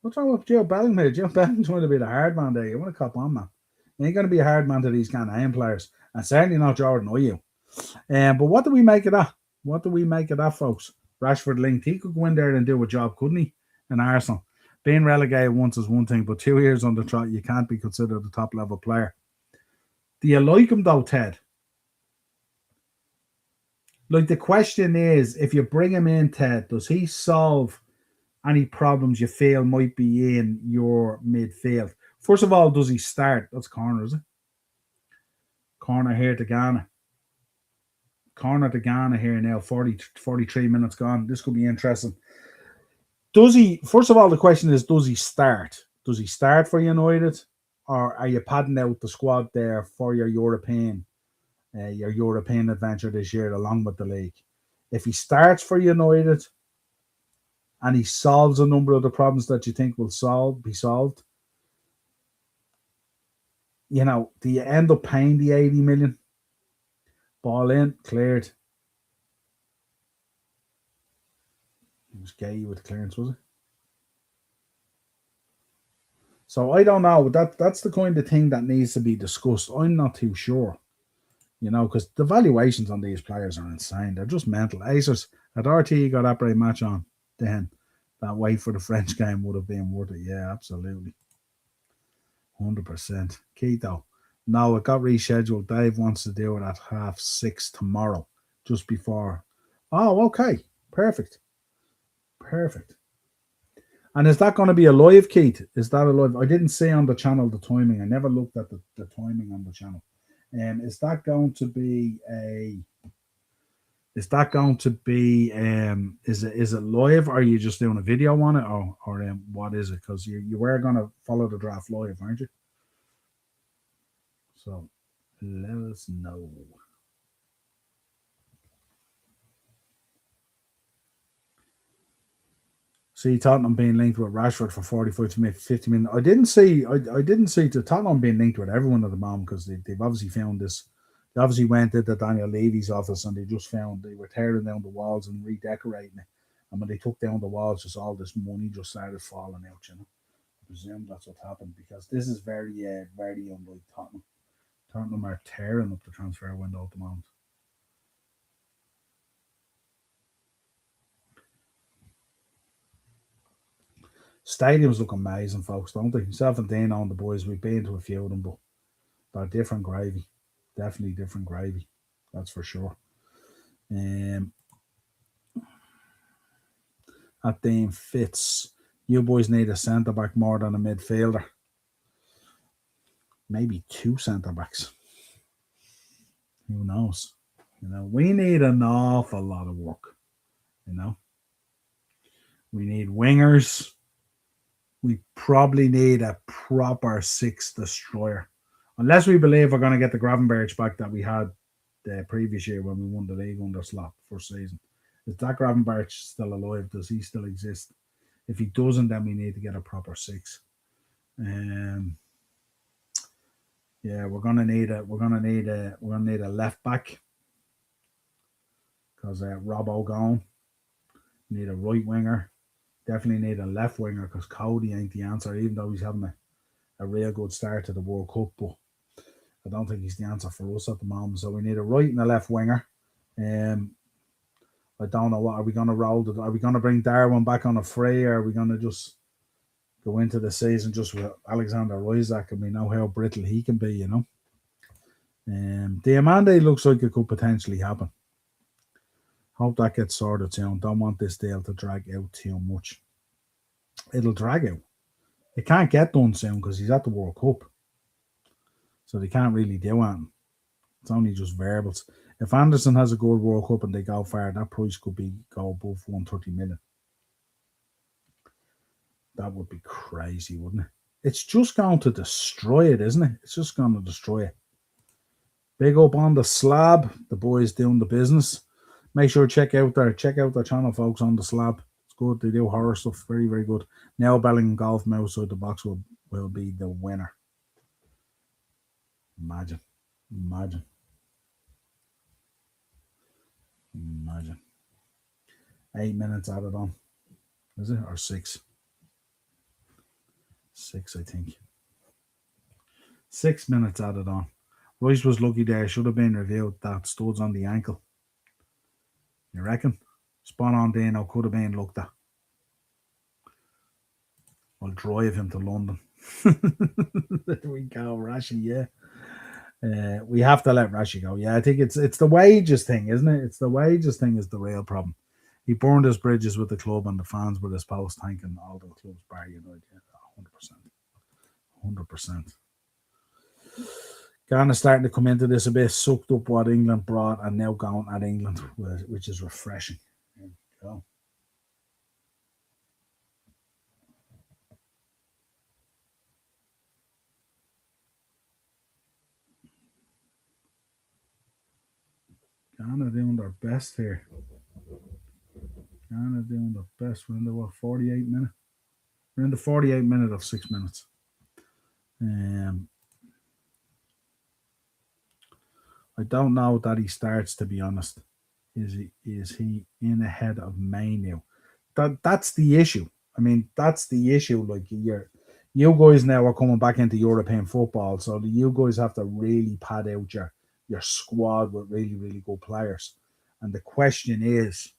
What's wrong with Joe Bellingham here? Joe Bellingham's going to be the hard man there. You want to cop on, man. You ain't going to be a hard man to these Ghanaian players. And certainly not Jordan Ayew. But what do we make of that? What do we make of that, folks? Rashford linked. He could go in there and do a job, couldn't he? In Arsenal. Being relegated once is one thing, but 2 years on the trot, you can't be considered a top-level player. Do you like him, though, Ted? Like, the question is, if you bring him in, Ted, does he solve any problems you feel might be in your midfield? First of all, does he start? That's corner, is it? Corner here to Ghana. Corner to Ghana here now. 43 minutes gone. This could be interesting. Does he? First of all, the question is: does he start? Does he start for United, or are you padding out the squad there for your European adventure this year, along with the league? If he starts for United and he solves a number of the problems that you think will be solved, do you end up paying the 80 million? Ball in, cleared. It was Gay with clearance, was it? So I don't know. That's the kind of thing that needs to be discussed. I'm not too sure, because the valuations on these players are insane. They're just mental. Acers, had RT got that brave match on, then that wait for the French game would have been worth it. Yeah, absolutely. 100%. Keto. No, it got rescheduled. Dave wants to do it at 6:30 tomorrow, just before. Oh, okay. Perfect. Perfect. And is that going to be a live, Keith? Is that a live? I didn't see on the channel the timing. I never looked at the timing on the channel. Is that going to be a? Is that going to be? Is it live? Or are you just doing a video on it, or what is it? Because you were going to follow the draft live, aren't you? So let us know. See Tottenham being linked with Rashford for 45 to 50 million. I didn't see the Tottenham being linked with everyone at the moment because they've obviously found this. They obviously went into Daniel Levy's office and they just found they were tearing down the walls and redecorating it. And when they took down the walls, just all this money just started falling out. I presume that's what happened because this is very unlike Tottenham. Tottenham are tearing up the transfer window at the moment. Stadiums look amazing, folks, don't they? Myself and Dana and the boys, we've been to a few of them, but they're different gravy. Definitely different gravy. That's for sure. Um, at Dane Fitz, you boys need a centre back more than a midfielder. Maybe two centre backs. Who knows? We need an awful lot of work. You know, we need wingers. We probably need a proper six destroyer. Unless we believe we're going to get the Gravenberch back that we had the previous year when we won the league under Slot first season. Is that Gravenberch still alive? Does he still exist? If he doesn't, then we need to get a proper six. Um, yeah, we're gonna need a left back because Robbo gone. Need a right winger. Definitely need a left winger because Cody ain't the answer, even though he's having a real good start to the World Cup. But I don't think he's the answer for us at the moment. So we need a right and a left winger. Um, I don't know what are we going to roll. Are we going to bring Darwin back on a free, or are we going to just go into the season just with Alexander Isaac, and we know how brittle he can be. Diamande looks like it could potentially happen. Hope that gets sorted soon. Don't want this deal to drag out too much. It'll drag out. It can't get done soon because he's at the World Cup. So they can't really do anything. It's only just variables. If Anderson has a good World Cup and they go far, that price could go above 130 million. That would be crazy, wouldn't it? It's just going to destroy it, isn't it? It's just going to destroy it. Big up on the slab. The boys doing the business. Make sure check out their channel, folks, on the slab. It's good. They do horror stuff. Very, very good. Now Bellingham golf from outside the box will be the winner. Imagine. Imagine. 8 minutes added on. Is it? Or 6? 6, I think. 6 minutes added on. Royce was lucky there. Should have been reviewed. That studs on the ankle. You reckon? Spot on, Dino. Could have been looked at. I'll drive him to London. There we go, Rashi. Yeah. We have to let Rashi go. Yeah, I think it's the wages thing, isn't it? It's the wages thing is the real problem. He burned his bridges with the club and the fans with his post thanking all the clubs bar United. 100%. Ghana starting to come into this a bit, sucked up what England brought and now going at England, which is refreshing. There you go. Ghana doing their best here. Ghana doing their best. We're in the what, 48 minute? We're in the 48 minute of 6 minutes. Um, I don't know that he starts, to be honest. Is he in ahead of May now? That's the issue. I mean, that's the issue. Like you guys now are coming back into European football, so you guys have to really pad out your squad with really really good players. And the question is,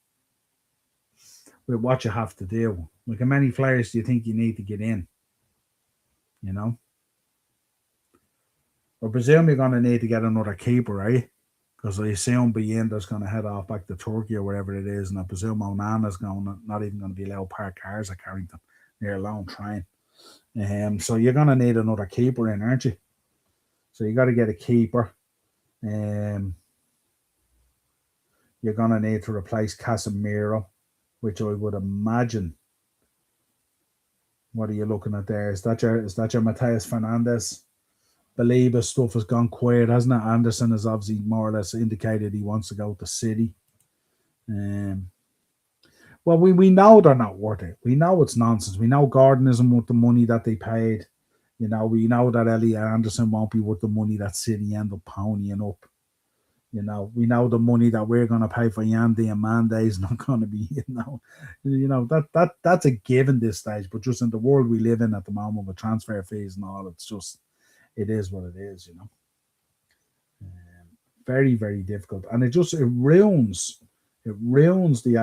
with what you have to do, like how many players do you think you need to get in? You know, I presume you're going to need to get another keeper, right? Because I assume Bienda's going to head off back to Turkey or wherever it is, and I presume Onana's not even going to be allowed to park cars at Carrington, near alone trying. So you're going to need another keeper in, aren't you? So you got to get a keeper. Um, you're going to need to replace Casemiro, which I would imagine. What are you looking at there? Is that your Mateus Fernandez? Believe stuff has gone quiet, hasn't it? Anderson has obviously more or less indicated he wants to go to City. Um, well, we know they're not worth it. We know it's nonsense. We know Gordon isn't worth the money that they paid. We know that Elliot Anderson won't be worth the money that City end up ponying up. We know the money that we're going to pay for Yandy and Mande is not going to be, that's a given this stage. But just in the world we live in at the moment with transfer fees and all, it is what it is. Very, very difficult. And it ruins the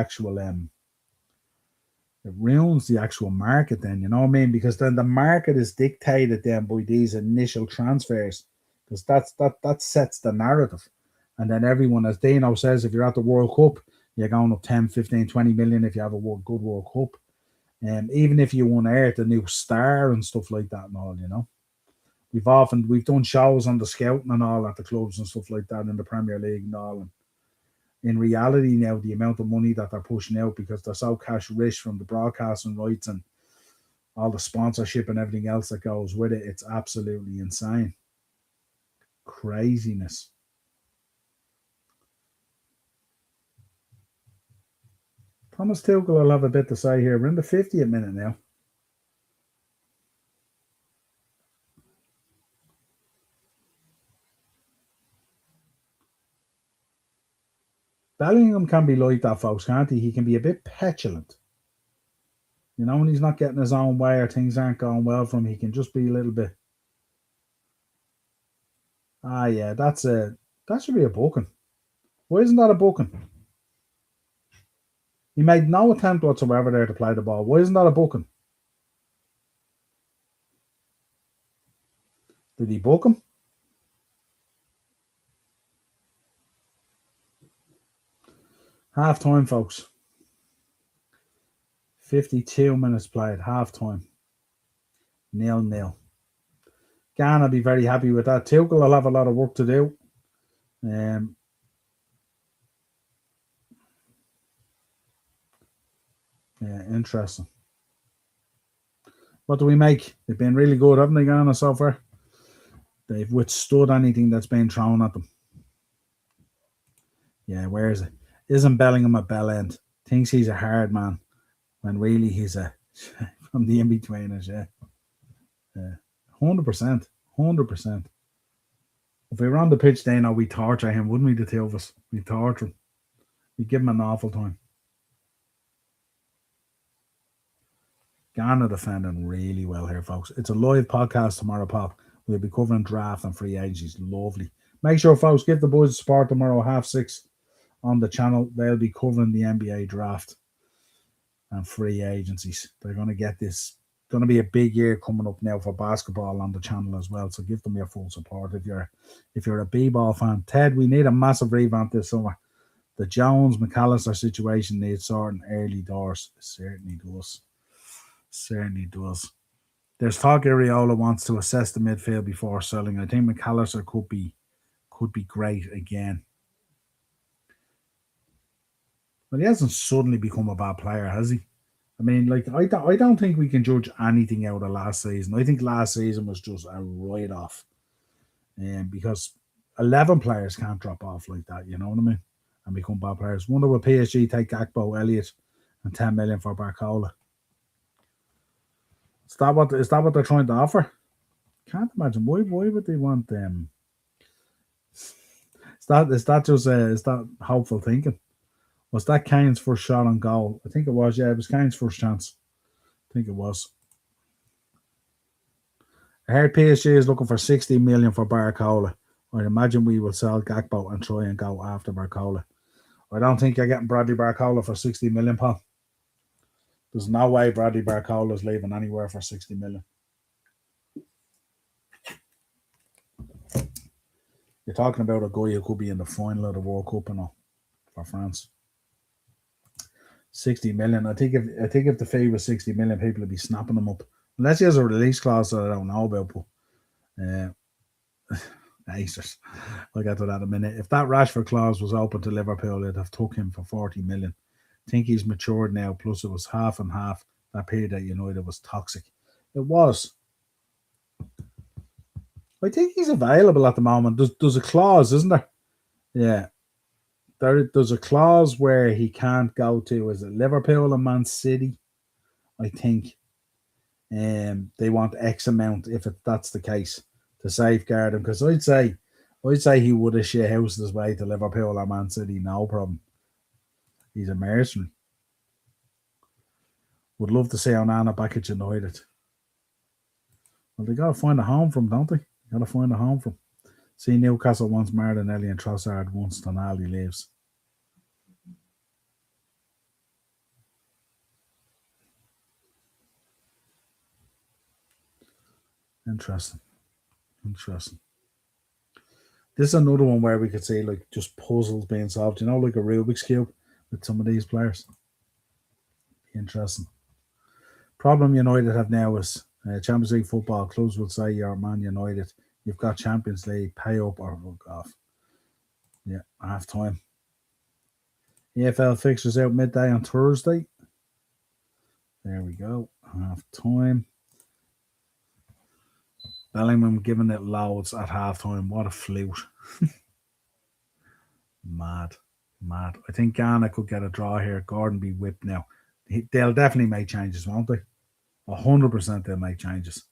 actual market then, you know what I mean? Because then the market is dictated then by these initial transfers. Because that sets the narrative. And then everyone, as Dino says, if you're at the World Cup, you're going up 10, 15, 20 million if you have a good World Cup. Even if you unearth a new star and stuff like that and all. We've done shows on the scouting and all at the clubs and stuff like that in the Premier League and all. And in reality now, the amount of money that they're pushing out because they're so cash rich from the broadcasting rights and all the sponsorship and everything else that goes with it, it's absolutely insane. Craziness. Thomas Tuchel will have a bit to say here. We're in the 50th minute now. Bellingham can be like that, folks, can't he? He can be a bit petulant. When he's not getting his own way or things aren't going well for him, he can just be a little bit. Yeah, that should be a booking. Why isn't that a booking? He made no attempt whatsoever there to play the ball. Why isn't that a booking? Did he book him? Half time, folks. 52 minutes played, half time. 0-0. Ghana be very happy with that. Tuchel will have a lot of work to do. Yeah, interesting. What do we make? They've been really good, haven't they, Ghana, so far? They've withstood anything that's been thrown at them. Yeah, where is it? Isn't Bellingham a bell end? Thinks he's a hard man when really he's a from the in betweeners. Yeah, 100%, 100%. If we were on the pitch, then we torture him, wouldn't we? The two of us, we torture him. We give him an awful time. Ghana defending really well here, folks. It's a live podcast tomorrow, Pop. We'll be covering draft and free agencies. Lovely. Make sure, folks, give the boys support tomorrow, 6:30 on the channel. They'll be covering the NBA draft and free agencies. They're going to get this. Going to be a big year coming up now for basketball on the channel as well. So give them your full support if you're a b-ball fan. Ted, we need a massive revamp this summer. The Jones McAllister situation needs sorting early doors. It certainly does. Certainly does. There's talk Areola wants to assess the midfield before selling. I think McAllister could be great again. But he hasn't suddenly become a bad player, has he? I mean, I don't think we can judge anything out of last season. I think last season was just a write-off. Because 11 players can't drop off like that, you know what I mean? and become bad players. Wonder will PSG take Gakpo, Elliott, and 10 million for Barcola? Is that what they're trying to offer? Can't imagine why would they want them? Is that hopeful thinking? Was that Kane's first shot on goal? I think it was. Yeah, it was Kane's first chance. I think it was. I heard PSG is looking for 60 million for Barcola. I imagine we will sell Gakpo and try and go after Barcola. I don't think you're getting Bradley Barcola for 60 million, Paul. There's no way Bradley Barcola is leaving anywhere for 60 million. You're talking about a guy who could be in the final of the World Cup and all for France. 60 million. I think if the fee was 60 million, people would be snapping them up. Unless he has a release clause that I don't know about, but Acers. I'll get to that in a minute. If that Rashford clause was open to Liverpool, they'd have took him for 40 million. I think he's matured now, plus it was half and half. That period at United was toxic. It was. I think he's available at the moment. There's a clause, isn't there? Yeah. There's a clause where he can't go to, is it Liverpool and Man City? I think. They want X amount if that's the case to safeguard him. Because I'd say he would have shit housed his way to Liverpool or Man City, no problem. He's a mercenary. Would love to see Onana back at United. Well, they gotta find a home for him, don't they? Gotta find a home for him. See, Newcastle wants Martinelli and Trossard once Tonali leaves. Interesting. This is another one where we could see like just puzzles being solved, like a Rubik's Cube with some of these players. Interesting. Problem United have now is Champions League football. Clubs will say you're Man United. You've got Champions League, pay up or fuck off. Yeah, half time. EFL fixtures out midday on Thursday. There we go. Half time. Bellingham giving it loads at half time. What a flute. Mad. I think Ghana could get a draw here. Gordon be whipped now. They'll definitely make changes, won't they? 100% they'll make changes.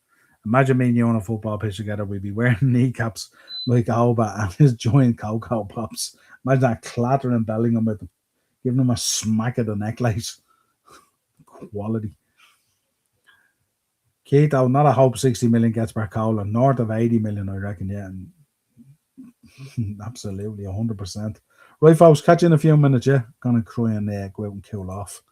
Imagine me and you on a football pitch together. We'd be wearing kneecaps like Alba and his giant Cocoa Pops. Imagine that clattering Bellingham with them, giving him a smack at the necklace. Quality. Keto, not a hope 60 million gets Barcola. North of 80 million, I reckon, yeah. Absolutely, 100%. Right, folks, catch you in a few minutes, yeah? Gonna try and go out and cool off.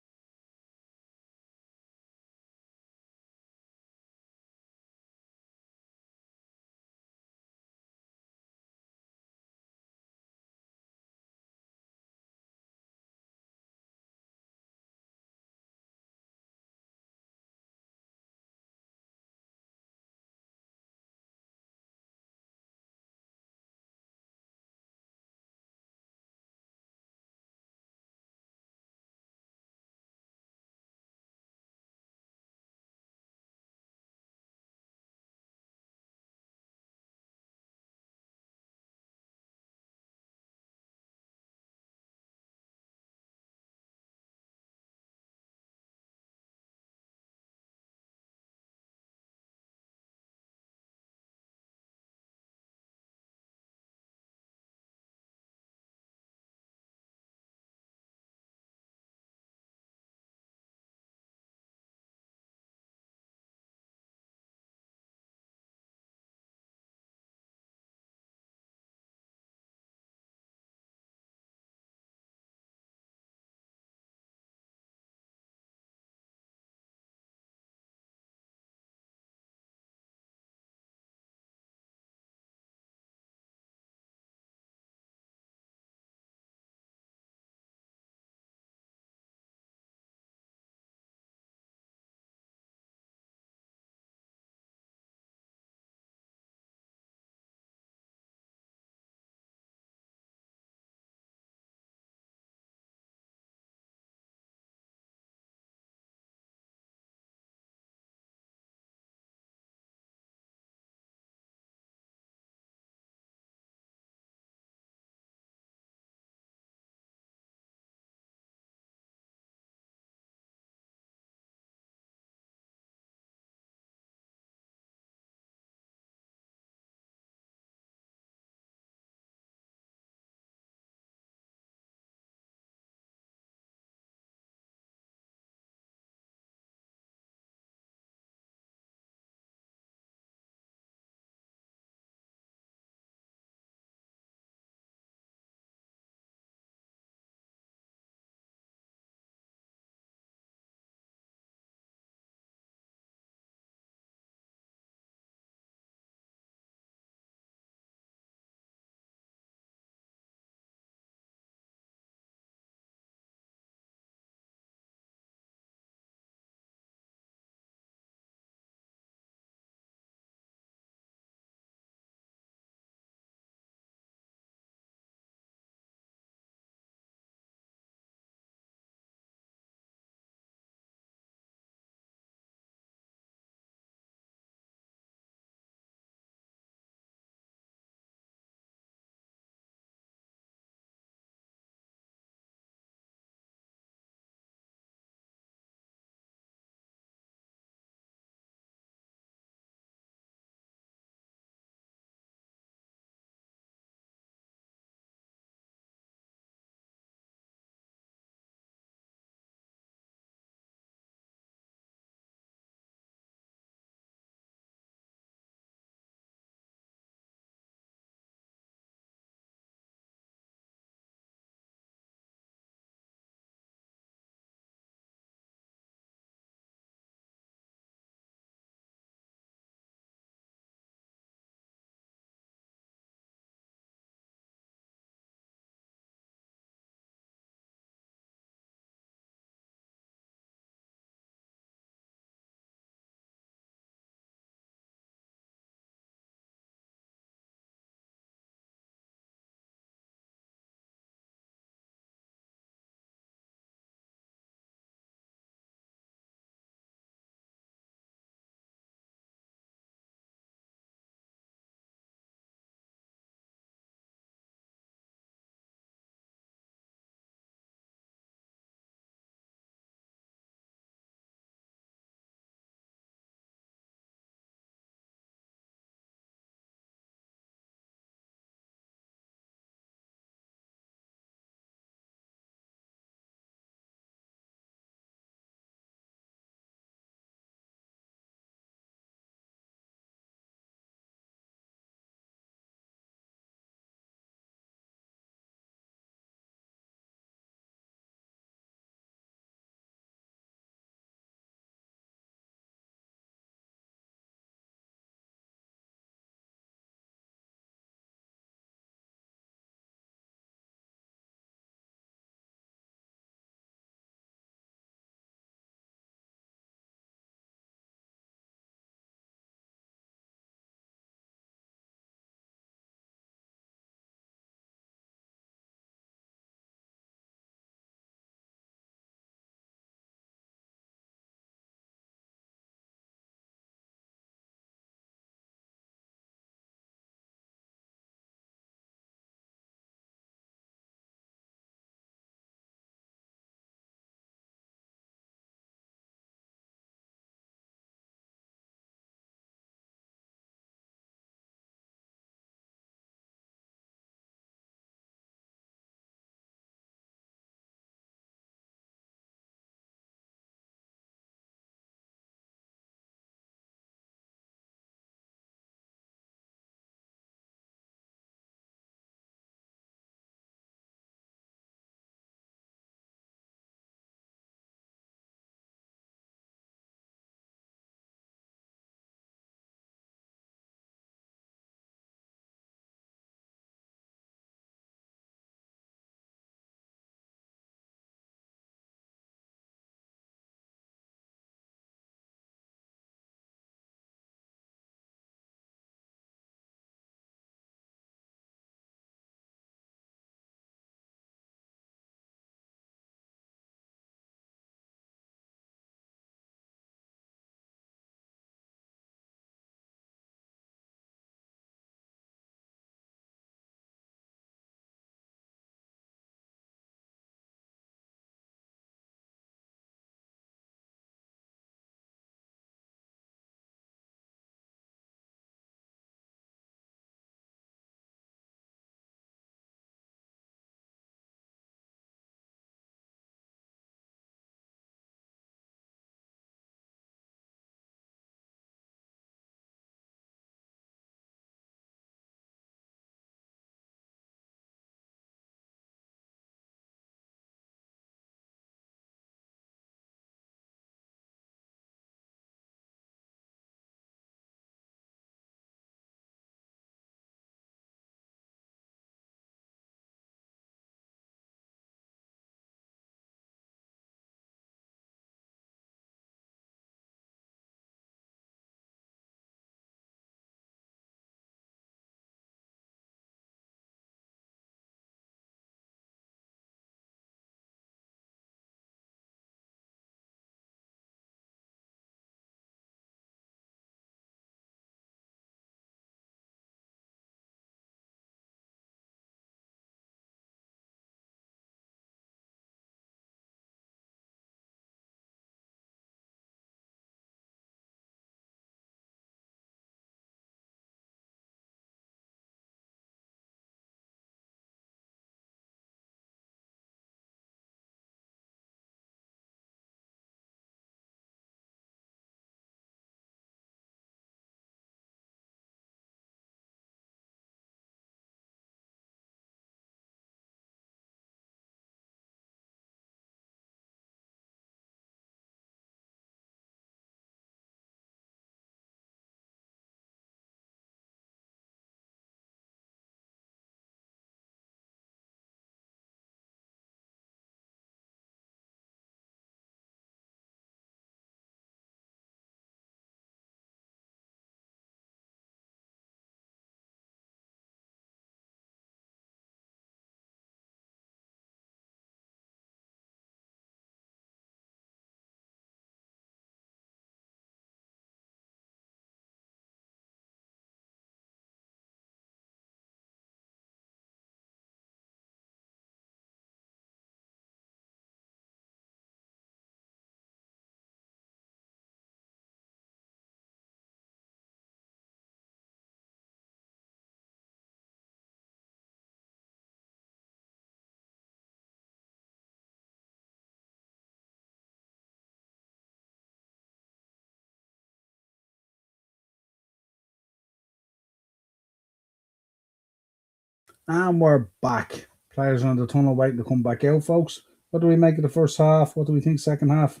And we're back. Players are on the tunnel waiting to come back out, folks. What do we make of the first half? What do we think second half?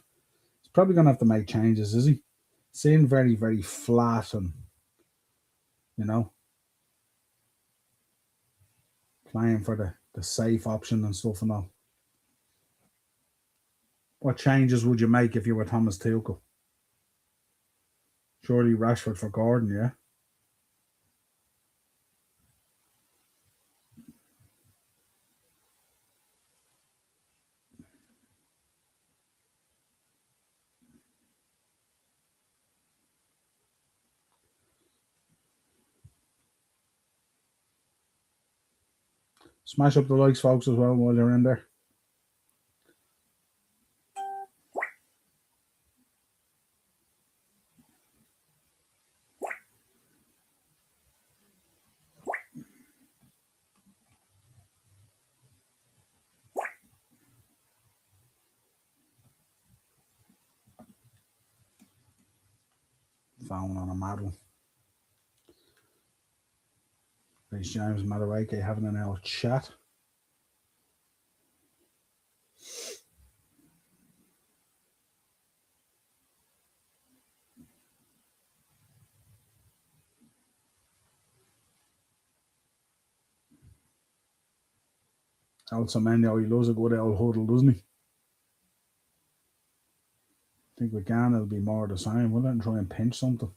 He's probably going to have to make changes, is he? Seemed very, very flat and, you know, playing for the safe option and stuff and all. What changes would you make if you were Thomas Tuchel? Surely Rashford for Gordon, yeah? Smash up the likes, folks, as well while you're in there. Found on a mad one. There's James Madueke having an old chat. Also, Menyo, he loves a good old huddle, doesn't he? I think with Ghana it'll be more the same. We'll let him try and pinch something.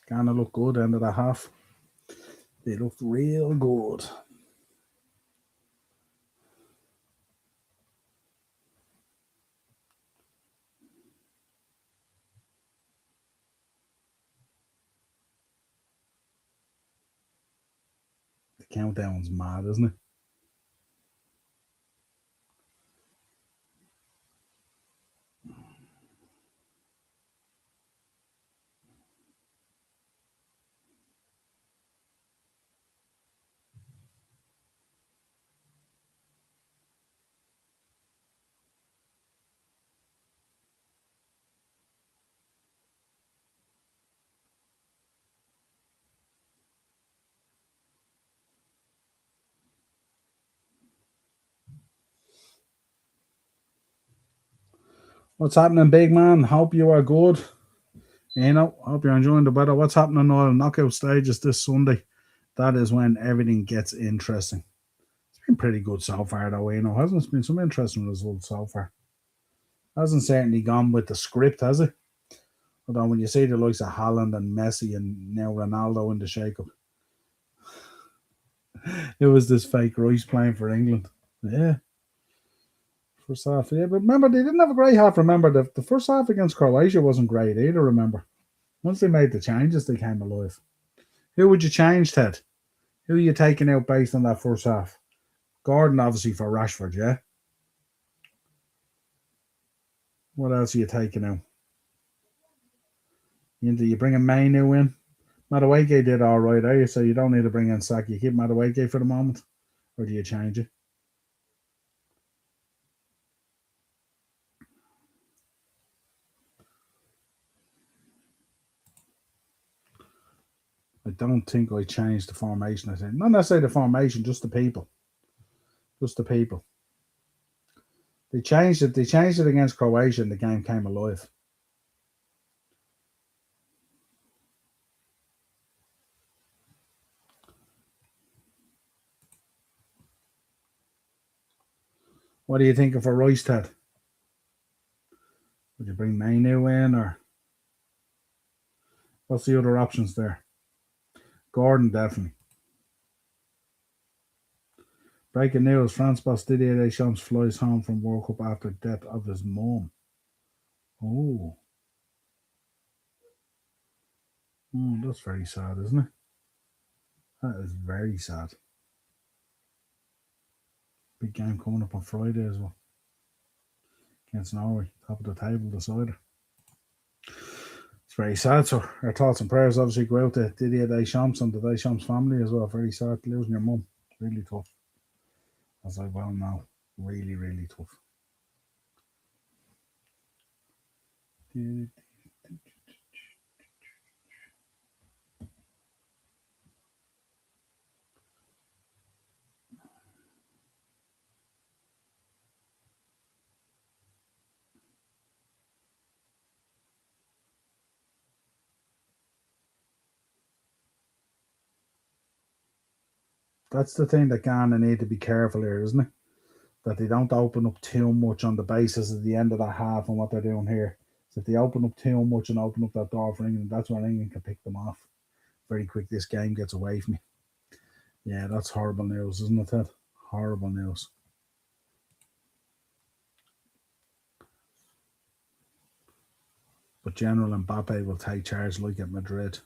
Ghana look good end of the half. They looked real good. The countdown's mad, isn't it? What's happening, big man? Hope you are good. Hope you're enjoying the weather. What's happening on the knockout stages this Sunday? That is when everything gets interesting. It's been pretty good so far, though, hasn't it? Been some interesting results so far. Hasn't certainly gone with the script, has it? Although when you see the likes of Haaland and Messi and now Ronaldo in the shake-up, it was this fake Rice playing for England. Yeah, first half. Yeah, but remember, they didn't have a great half. Remember, the first half against Croatia wasn't great either, remember. Once they made the changes, they came alive. Who would you change, Ted? Who are you taking out based on that first half? Gordon, obviously, for Rashford, yeah? What else are you taking out? You bringing Mainu in? Madueke did all right, are you? So you don't need to bring in Saki. You keep Madueke for the moment? Or do you change it? I don't think I changed the formation. I think not necessarily the formation, just the people. Just the people. They changed it. They changed it against Croatia, and the game came alive. What are you thinking for Rice, Ted? Would you bring Mainu in, or what's the other options there? Gordon, definitely. Breaking news: France boss Didier Deschamps flies home from World Cup after death of his mum. Oh, that's very sad, isn't it? That is very sad. Big game coming up on Friday as well against Norway, top of the table decider. It's very sad. So our thoughts and prayers obviously go out to Didier Deschamps and the Deschamps family as well. Very sad losing your mum. Really tough, as I well know. Really, really tough. That's the thing that Ghana need to be careful here, isn't it? That they don't open up too much on the basis of the end of that half and what they're doing here. So if they open up too much and open up that door for England, that's when England can pick them off very quick. This game gets away from me. Yeah, that's horrible news, isn't it, Ted? Horrible news. But General Mbappe will take charge like at Madrid.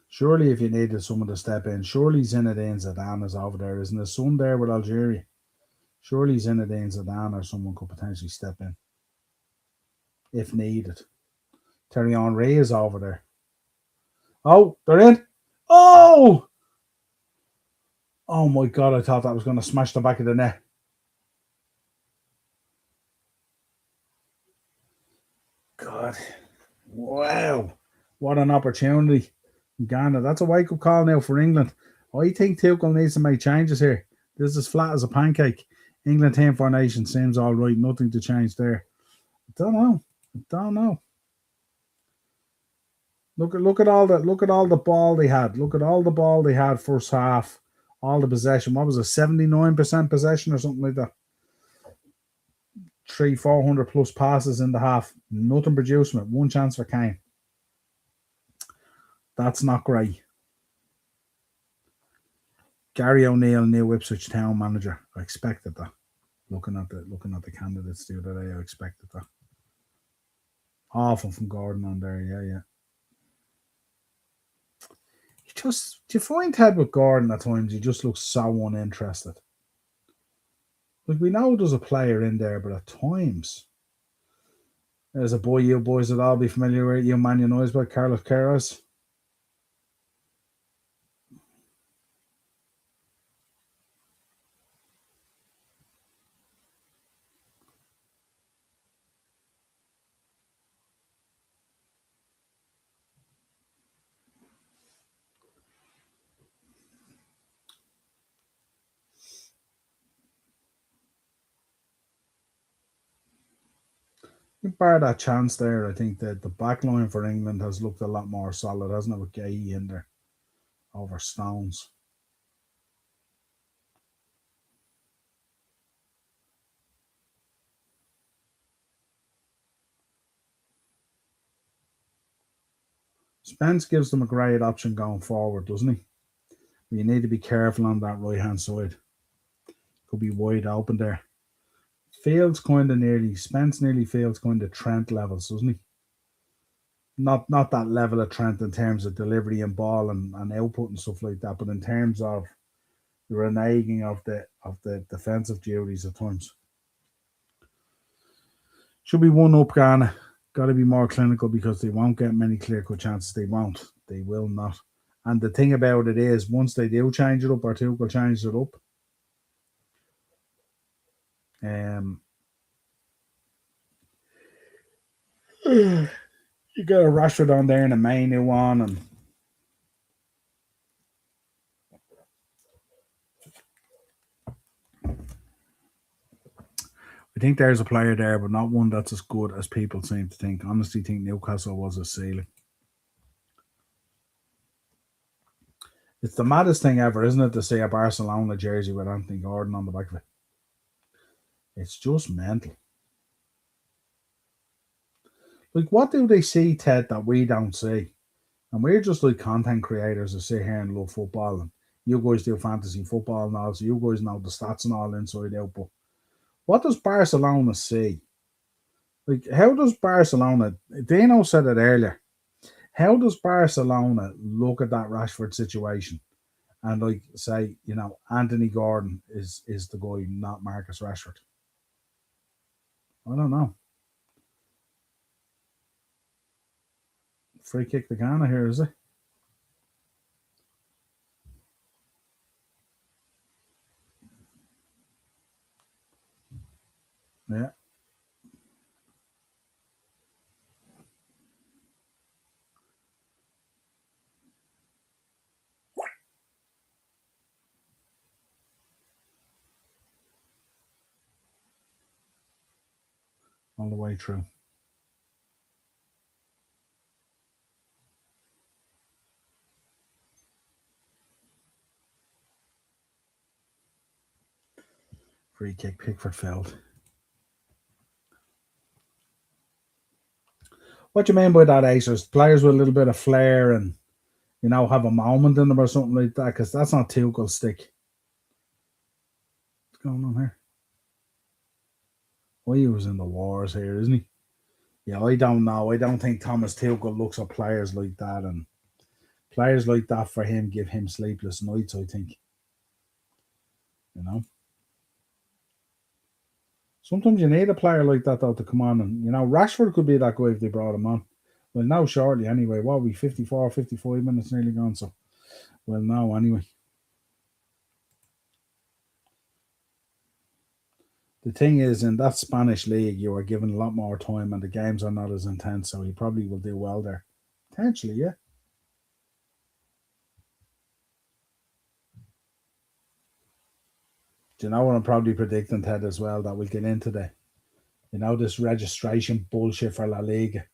Surely, if you needed someone to step in, surely Zinedine Zidane is over there. Isn't his son there with Algeria? Surely Zinedine Zidane or someone could potentially step in if needed. Terry Henry is over there. Oh, they're in. Oh! Oh my God, I thought that was going to smash the back of the net. God. Wow. What an opportunity. Ghana. That's a wake up call now for England. I think Tuchel needs to make changes here. This is as flat as a pancake. England team formation seems all right. Nothing to change there. I don't know. I don't know. Look at all the ball they had. Look at all the ball they had first half. All the possession. What was it? 79% possession or something like that. 400 plus passes in the half. Nothing produced from it. One chance for Kane. That's not great. Gary O'Neill, new Ipswich Town manager. I expected that. Looking at the candidates the other day, I expected that. Awful from Gordon on there, yeah. Do you find Ted with Gordon at times? He just looks so uninterested. Like we know there's a player in there, but at times there's a boy you boys would all be familiar with. You Man United by Carlos Queiroz. Bar that chance there, I think that the back line for England has looked a lot more solid, hasn't it, with Gay in there over Stones. Spence gives them a great option going forward, doesn't he? But you need to be careful on that right hand side. Could be wide open there. Spence nearly feels kind of Trent levels, doesn't he? Not that level of Trent in terms of delivery and ball and output and stuff like that, but in terms of the reneging of the defensive duties at times. Should be one up Ghana. Got to be more clinical because they won't get many clear cut chances. They won't. They will not. And the thing about it is, once they do change it up, or Tuchel changes it up, um, you got a Rashford on there and a Mainu on, and I think there's a player there, but not one that's as good as people seem to think. Honestly, think Newcastle was a ceiling. It's the maddest thing ever, isn't it, to see a Barcelona jersey with Anthony Gordon on the back of it? It's just mental. Like, what do they see, Ted, that we don't see? And we're just like content creators that sit here and love football. And you guys do fantasy football and all, so you guys know the stats and all inside out. But what does Barcelona see? Like, how does Barcelona, Dino said it earlier, how does Barcelona look at that Rashford situation and like say, Anthony Gordon is the guy, not Marcus Rashford? I don't know. Free kick the Ghana here, is it? Yeah. all the way through. Free kick, Pickford failed. What do you mean by that, Acers? Players with a little bit of flair and, have a moment in them or something like that, because that's not Tuchel's stick. What's going on here? Well, he was in the wars here, isn't he? Yeah, I don't know. I don't think Thomas Tuchel looks at players like that, and players like that for him give him sleepless nights, I think. You know? Sometimes you need a player like that, though, to come on. And, Rashford could be that guy if they brought him on. Well, now, shortly, anyway. What are we, 54, 55 minutes nearly gone, so. Well, now, anyway. The thing is, in that Spanish league, you are given a lot more time and the games are not as intense, so he probably will do well there. Potentially, yeah. Do you know what I'm probably predicting, Ted, as well, that we'll get into this registration bullshit for La Liga.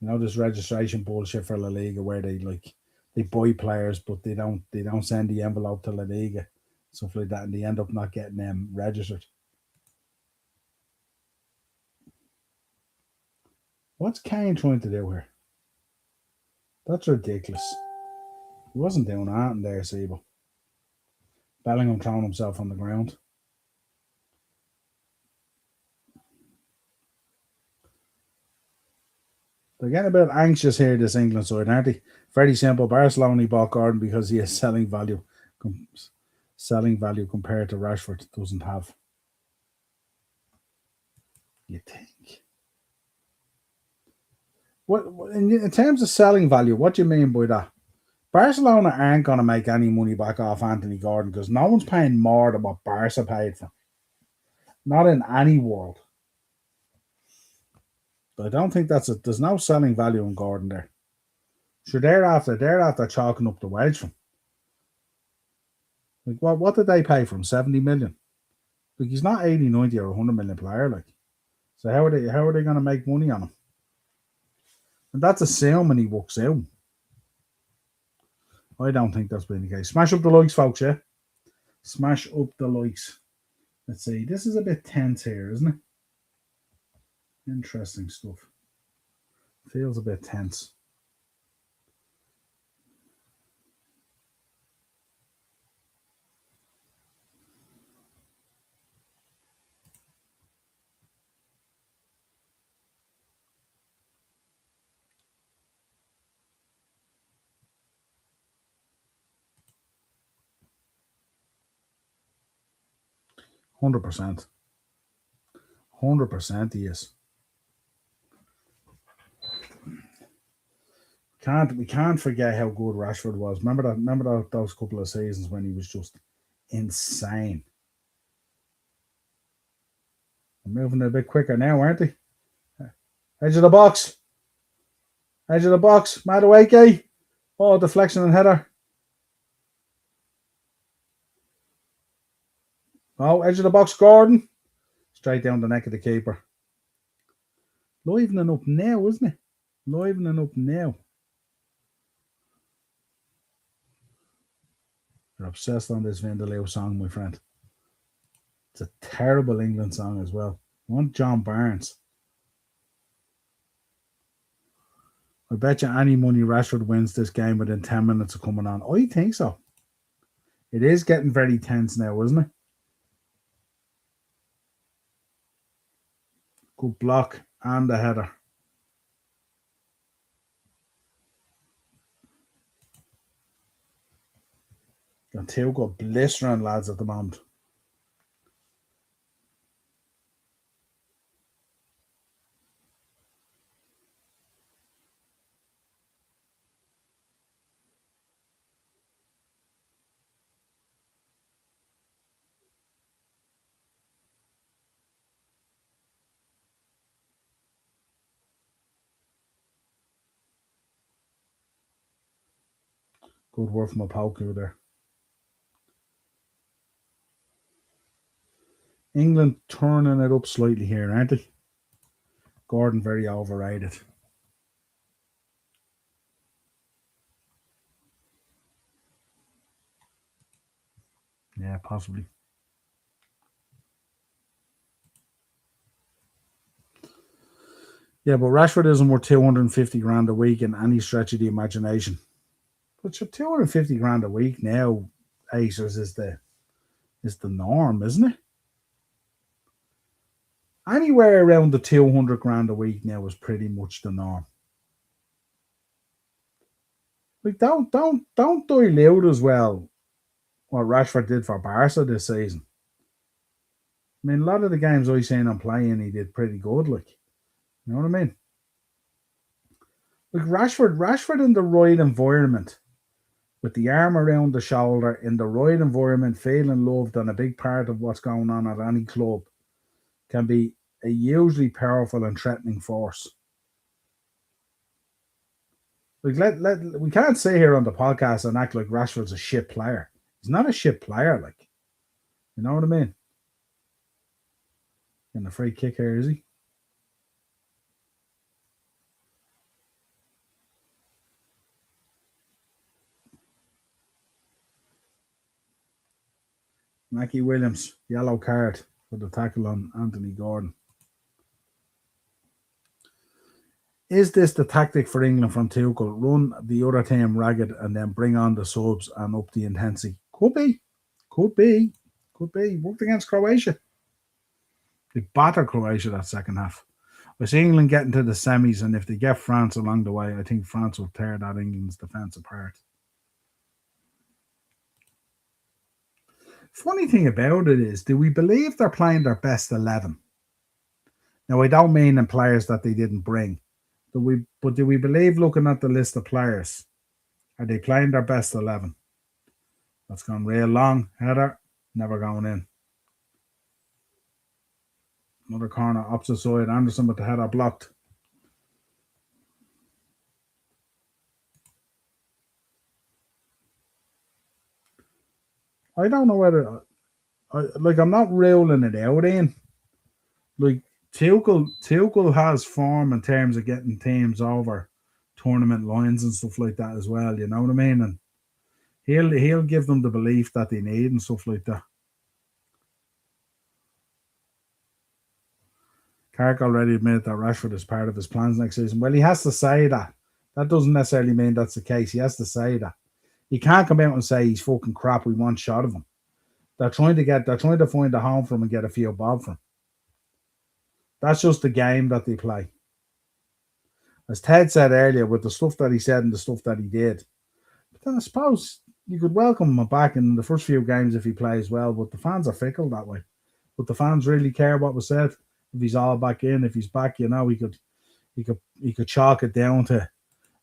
This registration bullshit for La Liga where they buy players but they don't send the envelope to La Liga, stuff like that, and they end up not getting them registered. What's Kane trying to do here? That's ridiculous. He wasn't doing that in there, Sebo. Bellingham throwing himself on the ground. They're getting a bit anxious here, this England side, aren't they? Very simple. Barcelona bought Gordon because he has selling value. Selling value compared to Rashford doesn't have. You think? What in terms of selling value? What do you mean by that? Barcelona aren't going to make any money back off Anthony Gordon because no one's paying more than what Barca paid for. Not in any world. But I don't think there's no selling value in Gordon there. Sure, they're after chalking up the wage from. Like what did they pay for him? 70 million. Like he's not 80, 90 or 100 million player. Like, so how are they going to make money on him? And that's assuming he works out. I don't think that's been the case. Smash up the likes, folks. Yeah, smash up the likes. Let's see. This is a bit tense here, isn't it? Interesting stuff. Feels a bit tense. %. 100% he is. We can't forget how good Rashford was. Remember those couple of seasons when he was just insane. They're moving a bit quicker now, aren't they? Edge of the box. Edge of the box. Madueke. Oh, deflection and header. Oh, edge of the box, Gordon. Straight down the neck of the keeper. Livening up now, isn't it? Livening up now. You're obsessed on this Vindaloo song, my friend. It's a terrible England song as well. I want John Barnes. I bet you any money Rashford wins this game within 10 minutes of coming on. I think so. It is getting very tense now, isn't it? Good block and the header. Got two good blistering lads at the moment. Good work from Opoku there. England turning it up slightly here, aren't they? Gordon very overrated. Yeah, possibly. Yeah, but Rashford isn't worth 250 grand a week in any stretch of the imagination. But your 250 grand a week now, Acers, is the norm, isn't it? Anywhere around the 200 grand a week now is pretty much the norm. Like, don't dilute as well what Rashford did for Barca this season. I mean, a lot of the games I seen him playing, he did pretty good. Like, you know what I mean? Like Rashford in the right environment, with the arm around the shoulder, in the right environment, feeling loved and a big part of what's going on at any club, can be a hugely powerful and threatening force. Like, we can't say here on the podcast and act like Rashford's a shit player. He's not a shit player, like, you know what I mean? In the free kick here, is he? Mackie Williams, yellow card for the tackle on Anthony Gordon. Is this the tactic for England from Tuchel? Run the other team ragged and then bring on the subs and up the intensity. Could be. Could be. Could be. Worked against Croatia. They battered Croatia that second half. I see England getting to the semis, and if they get France along the way, I think France will tear that England's defence apart. Funny thing about it is, do we believe they're playing their best 11? Now, I don't mean in players that they didn't bring. Do we believe, looking at the list of players, are they playing their best 11? That's gone real long. Header, never going in. Another corner, opposite side. Anderson with the header blocked. I don't know whether, I'm not ruling it out, Ian. Like, Tuchel has form in terms of getting teams over tournament lines and stuff like that as well. You know what I mean? And he'll give them the belief that they need and stuff like that. Carrick already admitted that Rashford is part of his plans next season. Well, he has to say that. That doesn't necessarily mean that's the case. He has to say that. He can't come out and say he's fucking crap. We want shot of him. They're trying to find a home for him and get a few bob from him. That's just the game that they play. As Ted said earlier, with the stuff that he said and the stuff that he did, but then I suppose you could welcome him back in the first few games if he plays well. But the fans are fickle that way. But the fans really care what was said. If he's all back in, if he's back, he could chalk it down to,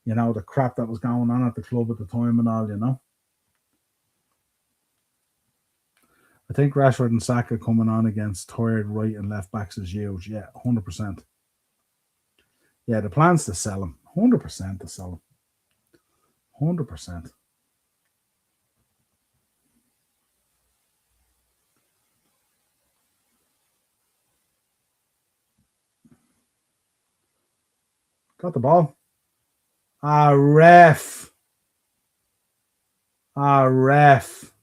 the crap that was going on at the club at the time and all. I think Rashford and Saka coming on against tired right and left backs is huge. Yeah, 100%. Yeah, the plan's to sell him. 100% to sell him. 100%. Got the ball. Ref. Ref.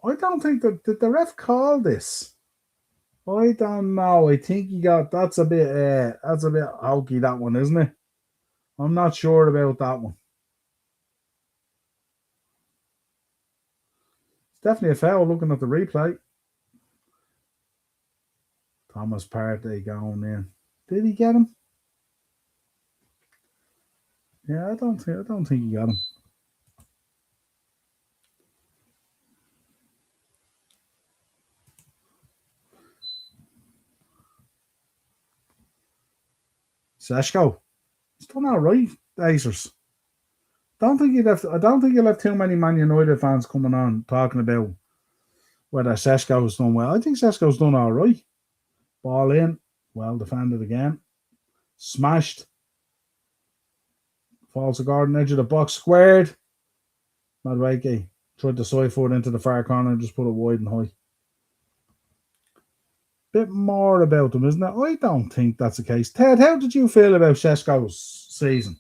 I don't think did the ref call this? I don't know. I think that's a bit hokey, that one, isn't it? I'm not sure about that one. It's definitely a foul looking at the replay. Thomas Partey going in. Did he get him? Yeah, I don't think he got him. Seshko. He's done all right, Acers. I don't think you'll have too many Man United fans coming on talking about whether Seshko's done well. I think Seshko's done all right. Ball in, well defended again. Smashed. Falls to Gordon, edge of the box, squared. Madueke. Tried to side foot into the far corner and just put it wide and high. Bit more about them, isn't it? I don't think that's the case. Ted, how did you feel about Šeško's season?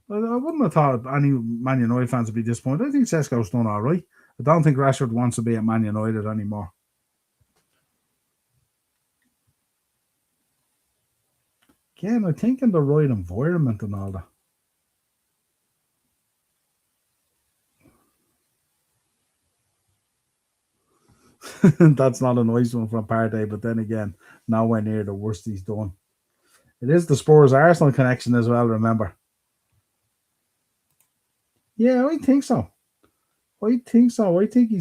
I wouldn't have thought any Man United fans would be disappointed. I think Šeško's done all right. I don't think Rashford wants to be at Man United anymore. Again, I think in the right environment and all that. That's not a nice one from Partey, but then again, nowhere near the worst he's done. It is the Spurs Arsenal connection as well, remember? Yeah, I think so. I think he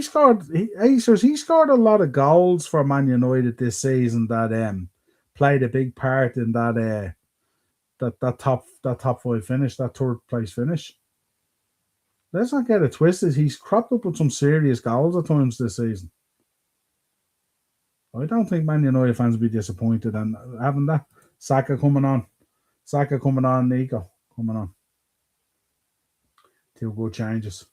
scored a lot of goals for Man United this season that played a big part in that top five finish, that third place finish. Let's not get it twisted. He's cropped up with some serious goals at times this season. I don't think Man United fans will be disappointed and having that Saka coming on, Nico coming on. Two good changes.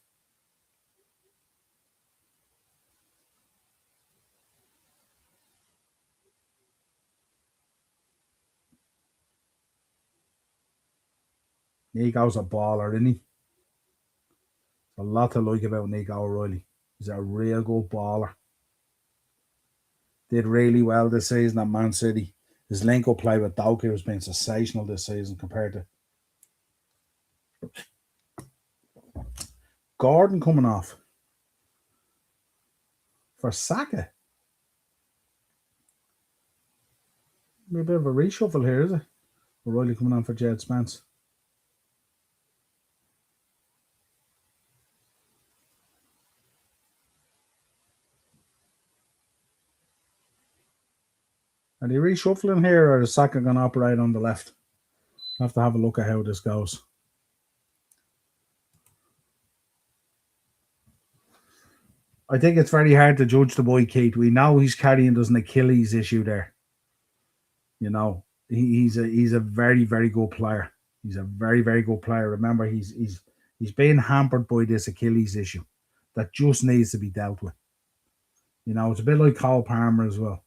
Nico's a baller, isn't he? A lot to like about Nico O'Reilly. He's a real good baller. Did really well this season at Man City. His link-up play with Doku has been sensational this season compared to Gordon coming off for Saka. A bit of a reshuffle here, is it? O'Reilly coming on for Jed Spence. Are they reshuffling here, or is Saka going to operate on the left? I'll have to have a look at how this goes. I think it's very hard to judge the boy Keith. We know he's carrying an Achilles issue there. You know, he's a very very good player. He's a very very good player. Remember, he's being hampered by this Achilles issue that just needs to be dealt with. You know, it's a bit like Cole Palmer as well.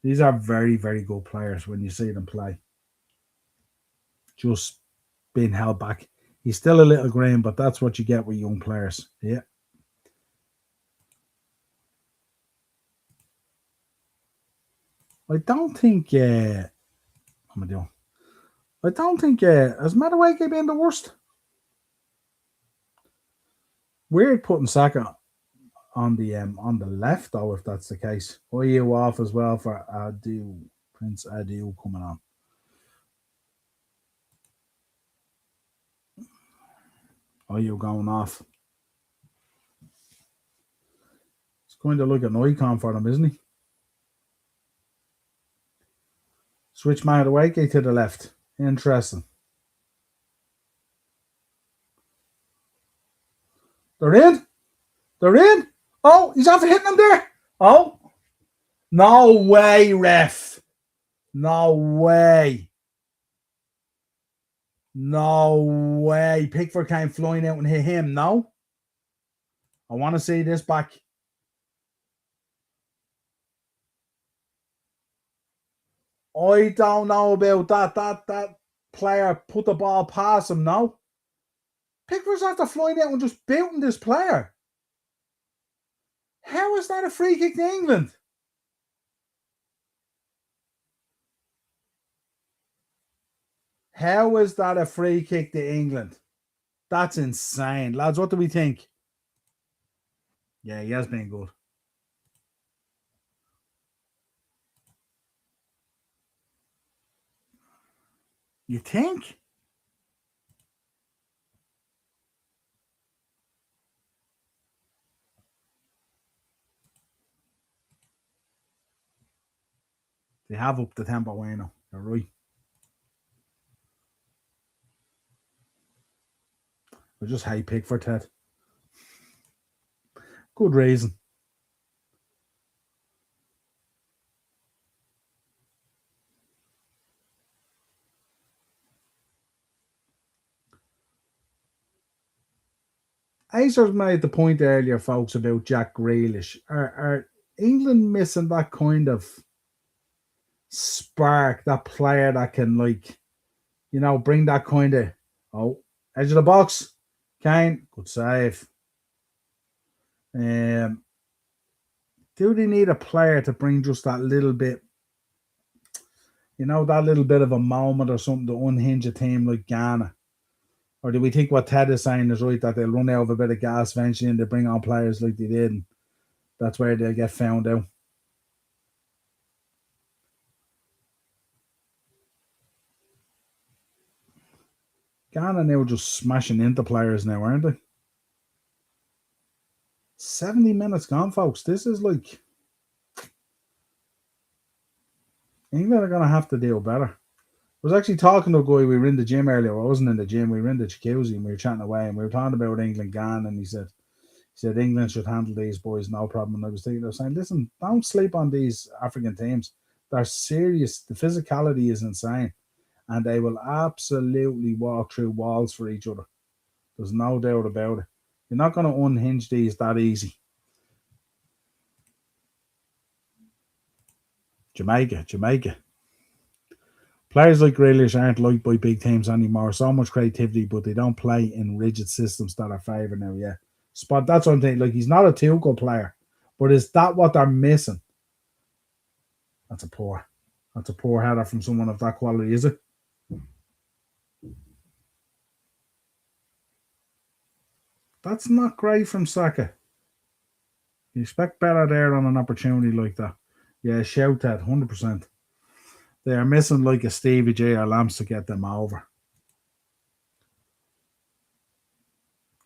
These are very very good players when you see them play. Just being held back. He's still a little green, but that's what you get with young players. Yeah. I don't think. What am I doing? I don't think. Has Madueke been the worst? Weird putting Saka on the left though, if that's the case. You off as well for Adu Prince Adu coming on. You going off? It's going to look an icon for them, isn't he? Switch Madueke to the left. Interesting. They're in. They're in. Oh, he's after hitting them there. Oh, no way, ref. No way. No way. Pickford came flying out and hit him. No. I want to see this back. I don't know about that. That player put the ball past him. No. Pickford's after flying out and just booting this player. How is that a free kick to England? How is that a free kick to England? That's insane. Lads, what do we think? Yeah, he has been good. You think? They have up the tempo now. You're right. I just hate Pickford, Ted. Good reason. Acers made the point earlier, folks, about Jack Grealish. Are England missing that kind of spark, that player that can, like, bring that kind of, oh, edge of the box? Kane, good save. Um, do they need a player to bring just that little bit, that little bit of a moment or something to unhinge a team like Ghana? Or do we think what Ted is saying is right, that they'll run out of a bit of gas eventually and they bring on players like they did, and that's where they'll get found out? Ghana now just smashing into players now, aren't they? 70 minutes gone, folks. This is like, England are going to have to deal better. I was actually talking to a guy, we were in the gym earlier. I wasn't in the gym, we were in the jacuzzi and we were chatting away and we were talking about England, Ghana, and he said England should handle these boys, no problem. And I was saying, listen, don't sleep on these African teams. They're serious. The physicality is insane. And they will absolutely walk through walls for each other. There's no doubt about it. You're not going to unhinge these that easy. Jamaica. Players like Grealish aren't liked by big teams anymore. So much creativity, but they don't play in rigid systems that are favoured now. Yeah, spot. That's what I'm thinking. Like, he's not a Tuchel player, but is that what they're missing? That's a poor. That's a poor header from someone of that quality, is it? That's not great from Saka. You expect better there on an opportunity like that. Yeah, shout that 100%. They are missing like a Stevie J or Lamps to get them over.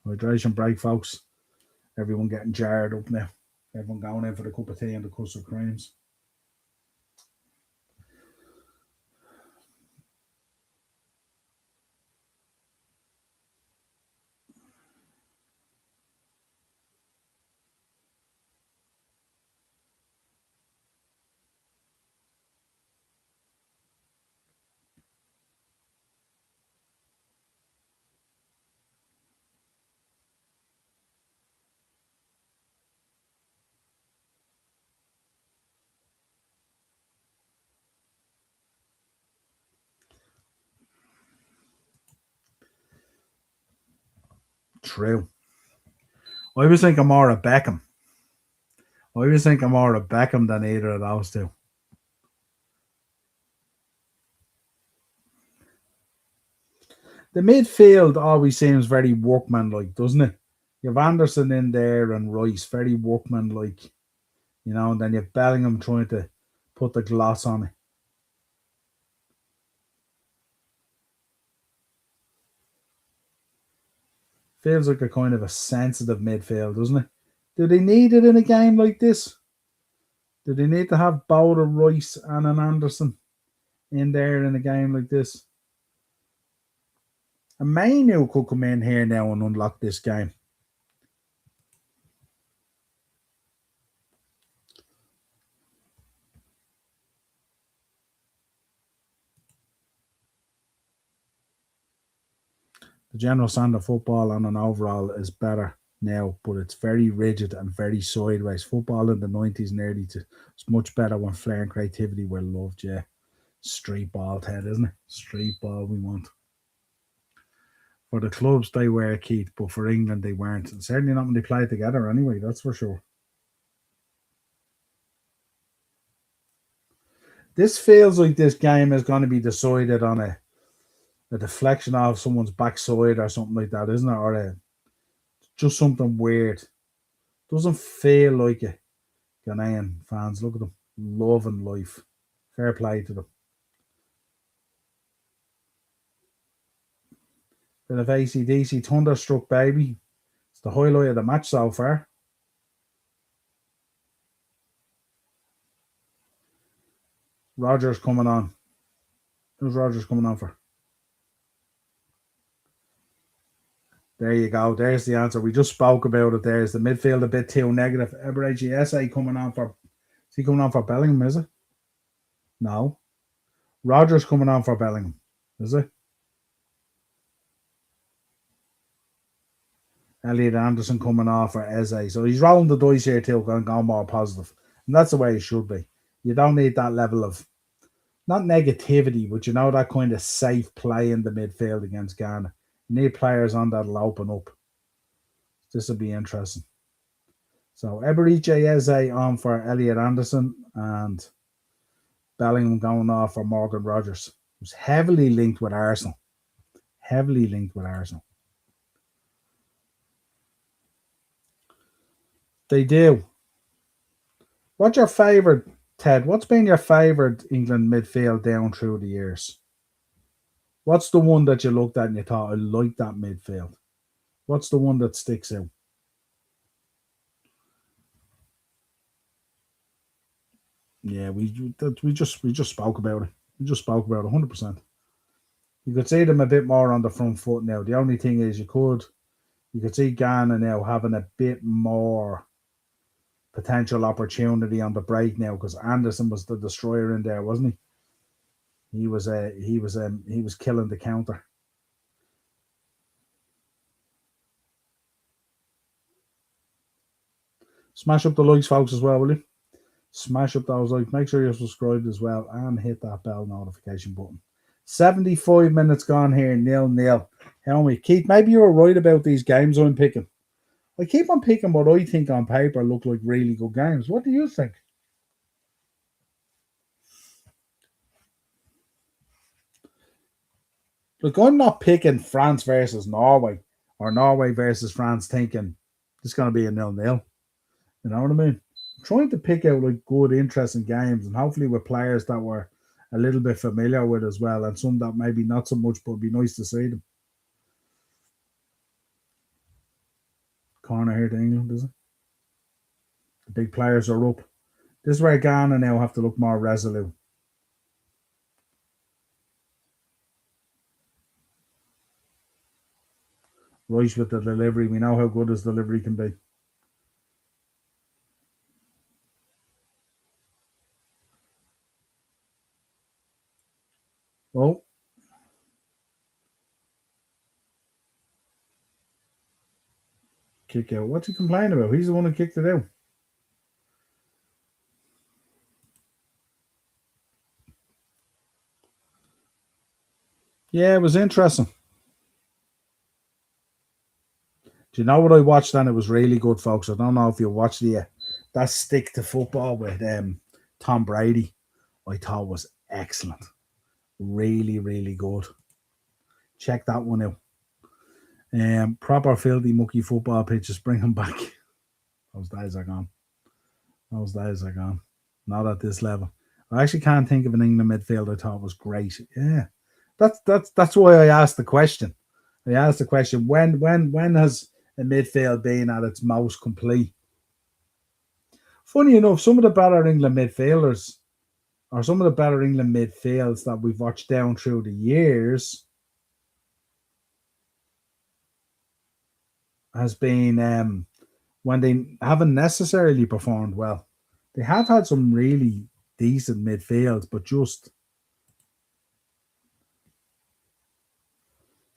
Hydration break, folks. Everyone getting jarred up now. Everyone going in for the cup of tea and the custard creams. True. I was thinking more of Beckham. I was thinking more of Beckham than either of those two. The midfield always seems very workmanlike, doesn't it? You have Anderson in there and Rice, very workmanlike, and then you have Bellingham trying to put the gloss on it. Feels like a kind of a sensitive midfield, doesn't it? Do they need it in a game like this? Do they need to have both a Rice and an Anderson in there in a game like this? A Manu could come in here now and unlock this game. The general standard of football on an overall is better now, but it's very rigid and very sideways. Football in the 90s and early to it's much better when flair and creativity were loved, yeah. Street ball, Ted, isn't it? Street ball we want. For the clubs, they were, Keith, but for England, they weren't. And certainly not when they played together anyway, that's for sure. This feels like this game is going to be decided on a deflection off someone's backside or something like that, isn't it? Or just something weird. Doesn't feel like it. Ghanaian fans, look at them, loving life. Fair play to them. Bit of AC/DC Thunderstruck, baby. It's the highlight of the match so far. Rogers coming on. Who's Rogers coming on for? There you go. There's the answer. We just spoke about it. There's the midfield a bit too negative. Eberechi SA coming on for. Is he coming on for Bellingham? Is it? No. Rogers coming on for Bellingham. Is it? Elliot Anderson coming off for Eze. So he's rolling the dice here too, going more positive. And that's the way it should be. You don't need that level of, not negativity, but that kind of safe play in the midfield against Ghana. You need players on that'll open up. This will be interesting. So Eberiche Eze on for Elliot Anderson and Bellingham going off for Morgan Rogers. It was heavily linked with Arsenal. Heavily linked with Arsenal. They do. What's your favourite, Ted? What's been your favourite England midfield down through the years? What's the one that you looked at and you thought, I like that midfield? What's the one that sticks out? Yeah, we just spoke about it. We just spoke about it 100%. You could see them a bit more on the front foot now. The only thing is you could see Ghana now having a bit more potential opportunity on the break now because Anderson was the destroyer in there, wasn't he? He was killing the counter. Smash up the likes, folks, as well, will you? Smash up those likes. Make sure you're subscribed as well and hit that bell notification button. 75 minutes gone here, 0-0. Tell me, Keith, maybe you were right about these games I'm picking. I keep on picking what I think on paper look like really good games. What do you think? Look, I'm not picking France versus Norway or Norway versus France thinking it's going to be a 0-0. You know what I mean? I'm trying to pick out like good, interesting games and hopefully with players that we're a little bit familiar with as well and some that maybe not so much, but it'd be nice to see them. Corner here to England, is it? The big players are up. This is where Ghana now have to look more resolute. Right with the delivery. We know how good his delivery can be. Oh, kick out. What's he complaining about? He's the one who kicked it out. Yeah, it was interesting. Do you know what I watched and it was really good, folks? I don't know if you watched that stick to football with Tom Brady. I thought was excellent. Really, really good. Check that one out. Proper filthy mucky football pitches, bring them back. Those days are gone. Those days are gone. Not at this level. I actually can't think of an England midfield I thought was great. Yeah. That's why I asked the question. I asked the question, when has a midfield been at its most complete? Funny enough, some of the better England midfielders or some of the better England midfields that we've watched down through the years has been when they haven't necessarily performed well. They have had some really decent midfields, but just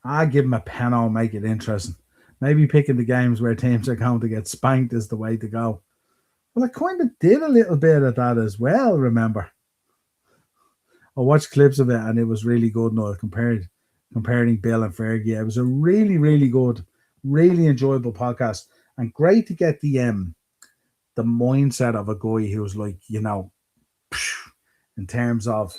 I give them a penno, make it interesting. Maybe picking the games where teams are going to get spanked is the way to go. Well, I kind of did a little bit of that as well, remember. I watched clips of it and it was really good. No, comparing Bill and Fergie. It was a really, really good, really enjoyable podcast. And great to get the mindset of a guy who's like, in terms of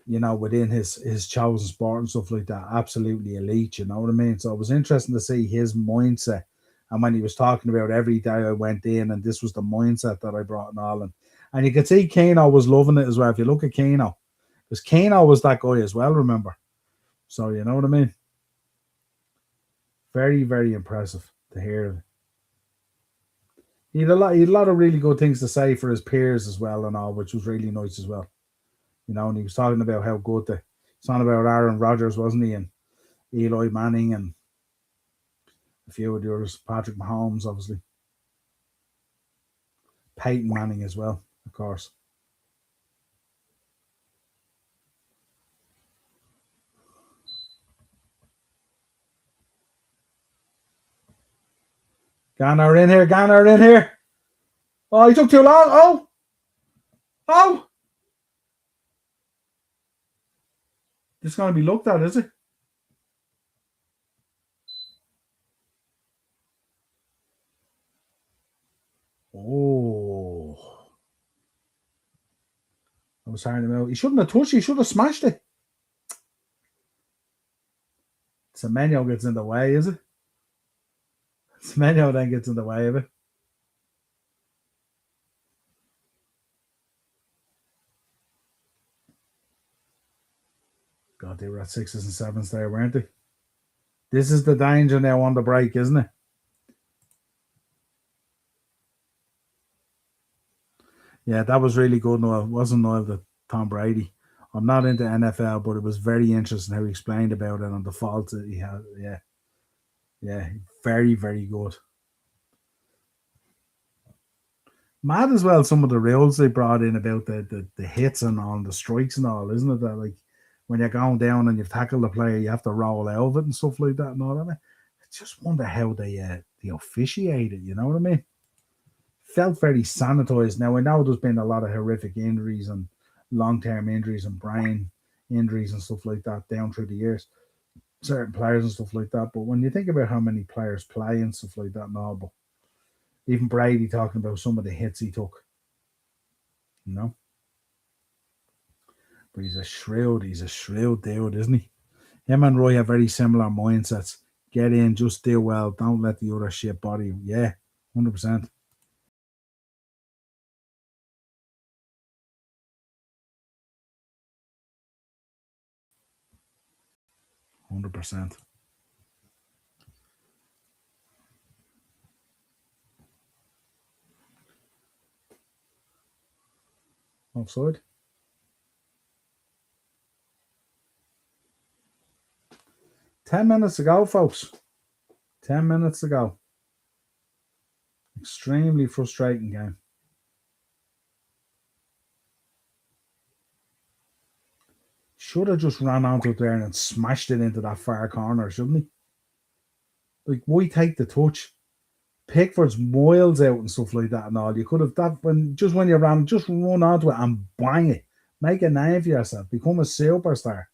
within his chosen sport and stuff like that, absolutely elite, you know what I mean? So it was interesting to see his mindset. And when he was talking about every day I went in and this was the mindset that I brought in all. And you could see Kano was loving it as well. If you look at Kano, because Kano was that guy as well, remember? So you know what I mean? Very, very impressive to hear. He had a lot of really good things to say for his peers as well and all, which was really nice as well. And he was talking about how good he's on about Aaron Rodgers, wasn't he? And Eli Manning and a few of the others, Patrick Mahomes, obviously. Peyton Manning as well, of course. Garner in here. Garner in here. Oh, he took too long. Oh, oh. It's going to be looked at, is it? Oh. I was hiring him out. He shouldn't have touched it. He should have smashed it. Semenyo gets in the way, is it? Semenyo then gets in the way of it. God, they were at 6s and 7s there, weren't they? This is the danger now on the break, isn't it? Yeah, that was really good. No, it wasn't Noel the Tom Brady. I'm not into NFL, but it was very interesting how he explained about it and the faults that he had. Yeah, yeah, very, very good. Mad as well, some of the rules they brought in about the hits and all, the strikes and all, isn't it? That like when you're going down and you've tackled the player, you have to roll out of it and stuff like that and all that. I just wonder how they officiate it. You know what I mean? Felt very sanitized. Now I know there's been a lot of horrific injuries and long term injuries and brain injuries and stuff like that down through the years, certain players and stuff like that. But when you think about how many players play and stuff like that and all, but even Brady talking about some of the hits he took, you know. But he's a shrewd dude, isn't he? Him and Roy have very similar mindsets. Get in, just do well, don't let the other shit bother you. Yeah, 100%. 100%. Offside. 10 minutes to go, folks. 10 minutes to go. Extremely frustrating game. Should have just ran onto it there and smashed it into that far corner, shouldn't he? Like, why take the touch? Pickford's miles out and stuff like that and all. You could have that when you ran, just run onto it and bang it. Make a name for yourself. Become a superstar.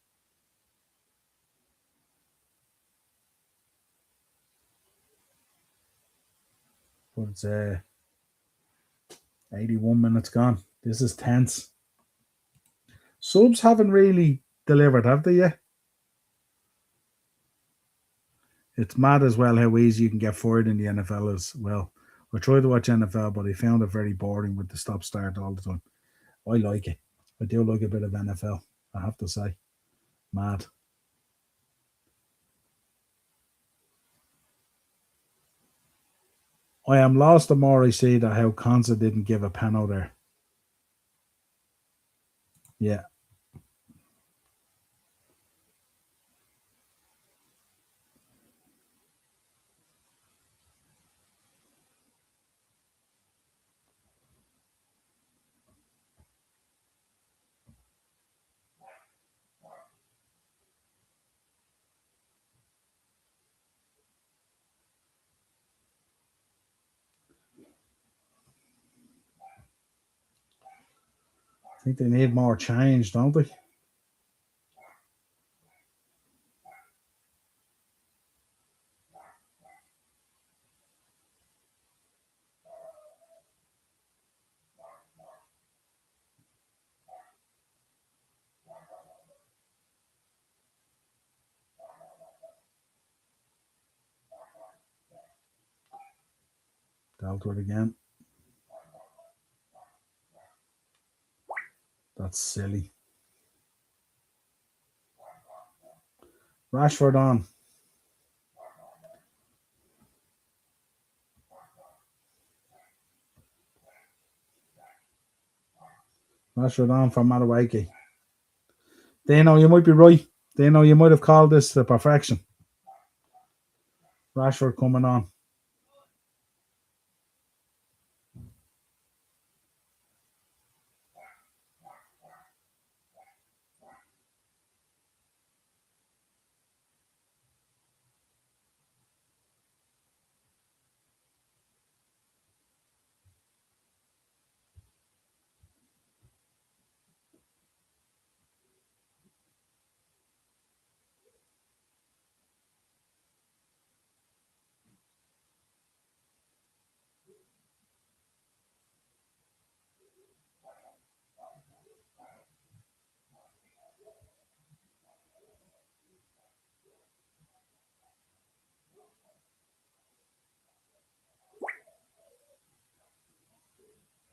But it's 81 minutes gone. This is tense. Subs haven't really delivered, have they yet? It's mad as well how easy you can get fired in the NFL as well. I tried to watch NFL, but I found it very boring with the stop start all the time. I like it. I do like a bit of NFL, I have to say. Mad. I am lost the more I see that how Conza didn't give a penalty there. Yeah, I think they need more change, don't they? Dealt with again. That's silly. Rashford on. Rashford on for Madueke. They know you might be right. They know you might have called this the perfection. Rashford coming on.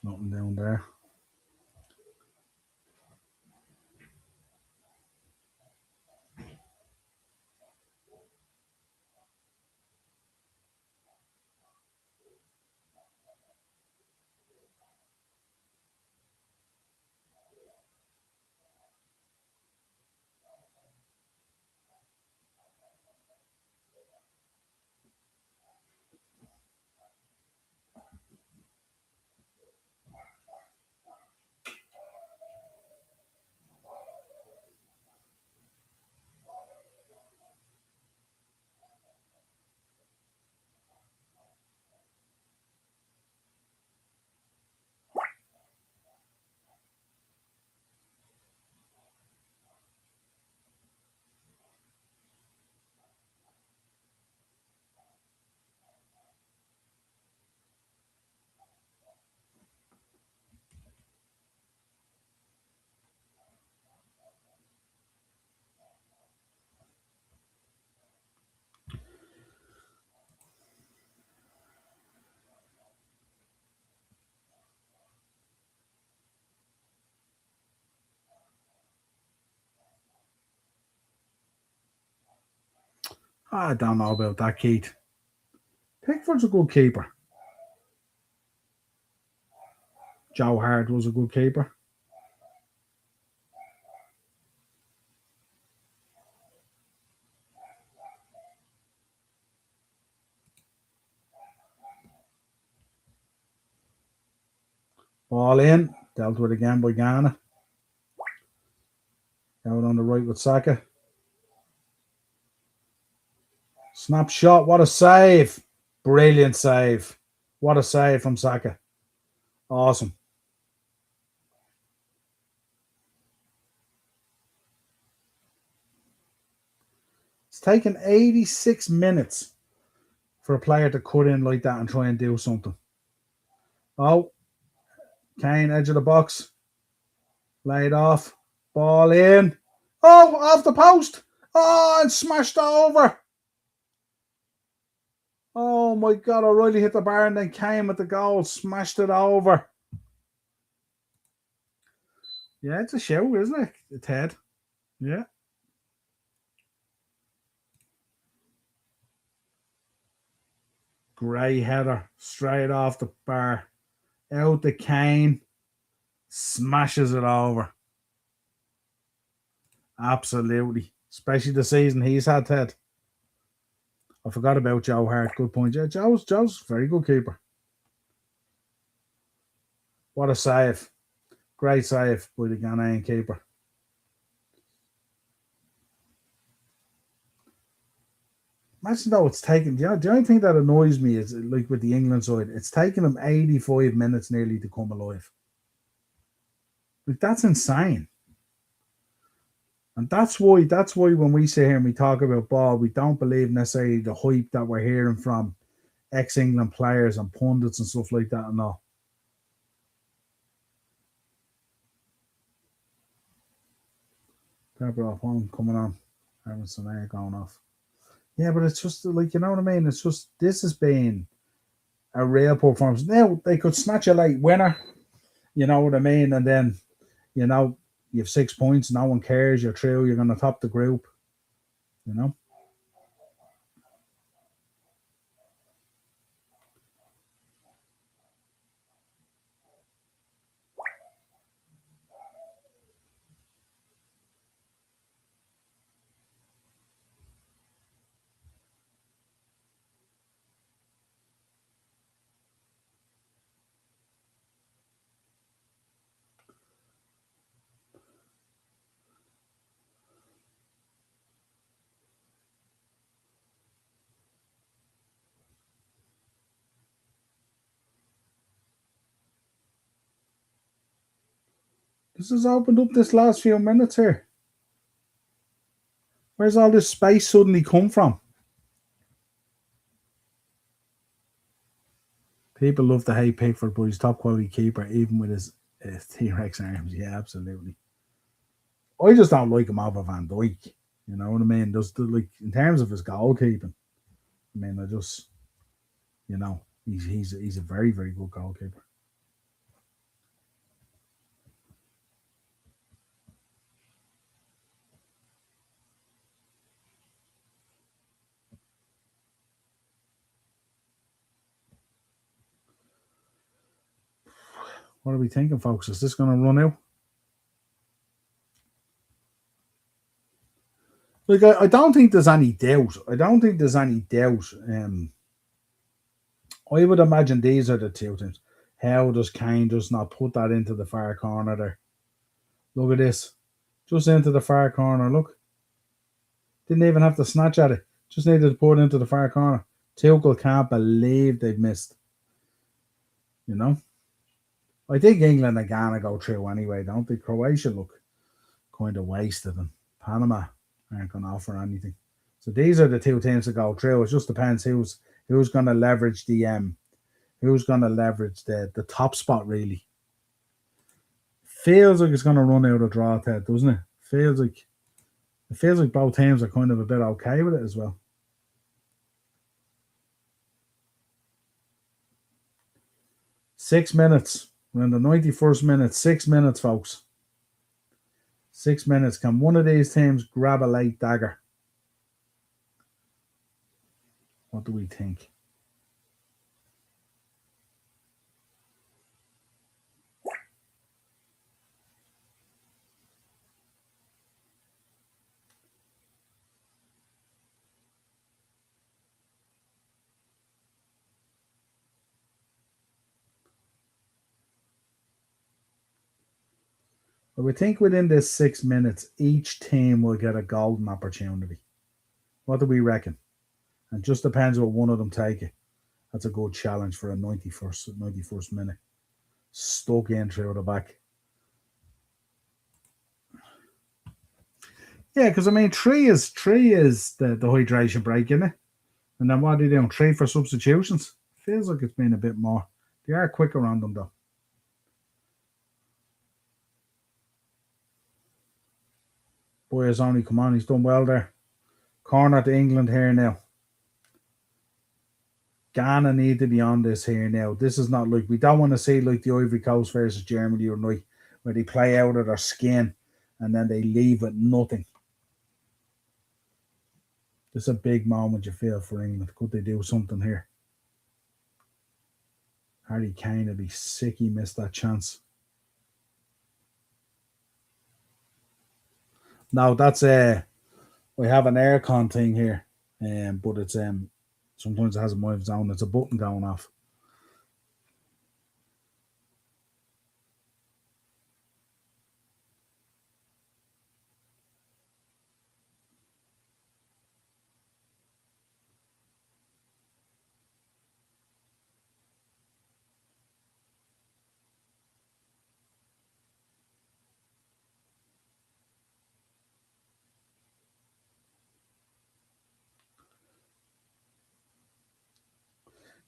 Nothing down there. I don't know about that, Keith. Pickford's a good keeper. Joe Hart was a good keeper. Ball in. Dealt with again by Ghana. Out on the right with Saka. Snapshot. What a save. Brilliant save. What a save from Saka. Awesome. It's taken 86 minutes for a player to cut in like that and try and do something. Oh, Kane, edge of the box. Laid off. Ball in. Oh, off the post. Oh, and smashed it over. Oh my God, O'Reilly hit the bar and then came at the goal, smashed it over. Yeah, it's a show, isn't it? It's head. Yeah. Grey header, straight off the bar. Out the Kane, smashes it over. Absolutely. Especially the season he's had, Ted. I forgot about Joe Hart. Good point. Yeah, Joe's very good keeper. What a save. Great save by the Ghanaian keeper. Imagine though it's taken, the only thing that annoys me is like with the England side, it's taken them 85 minutes nearly to come alive. Like that's insane. And that's why when we sit here and we talk about ball, we don't believe necessarily the hype that we're hearing from ex-England players and pundits and stuff like that and all. Pepper off one coming on. Emerson there going off. Yeah, but it's just like, you know what I mean? It's just, this has been a real performance. Now, they could snatch a late winner, you know what I mean? And then, you know, you have 6 points, no one cares, you're through, you're going to top the group, you know? This has opened up this last few minutes here. Where's all this space suddenly come from? People love to hate Pickford, but he's top quality keeper, even with his T-Rex arms. Yeah, absolutely. I just don't like him over Van Dijk. You know what I mean? Just like in terms of his goalkeeping, I mean, he's a very very good goalkeeper. What are we thinking, folks? Is this going to run out? Like, I don't think there's any doubt. I don't think there's any doubt. I would imagine these are the two things. How does Kane just not put that into the far corner there? Look at this. Just into the far corner. Look. Didn't even have to snatch at it. Just needed to put it into the far corner. Tuchel can't believe they've missed. You know? I think England are going to go through anyway, don't they? Croatia look kind of wasted, and Panama aren't going to offer anything. So these are the two teams that go through. It just depends who's going to leverage the top spot really. Feels like it's going to run out of draw, Ted, doesn't it? It feels like both teams are kind of a bit okay with it as well. 6 minutes. We're in the 91st minute. 6 minutes, folks. 6 minutes. Can one of these teams grab a late dagger? What do we think? But we think within this 6 minutes, each team will get a golden opportunity. What do we reckon? And just depends what one of them take it. That's a good challenge for a 91st minute. Stuck in through the back. Yeah, because I mean, three is the hydration break, isn't it? And then what are they doing? Three for substitutions. Feels like it's been a bit more. They are quicker on them though. Boy has only come on. He's done well there. Corner to England here now. Ghana need to be on this here now. This is not like we don't want to see like the Ivory Coast versus Germany or night where they play out of their skin and then they leave with nothing. This is a big moment you feel for England. Could they do something here? Harry Kane would be sick he missed that chance. Now that's we have an aircon thing here, but it's sometimes it has a mind of its own. It's a button going off.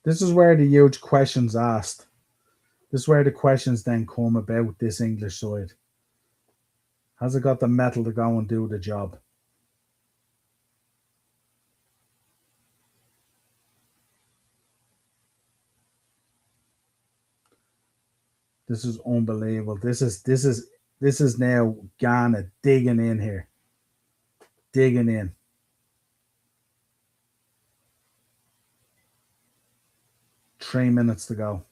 This is where the huge questions asked. This is where the questions then come about this English side. Has it got the metal to go and do the job? This is unbelievable. This is now Ghana digging in here. Digging in. 3 minutes to go.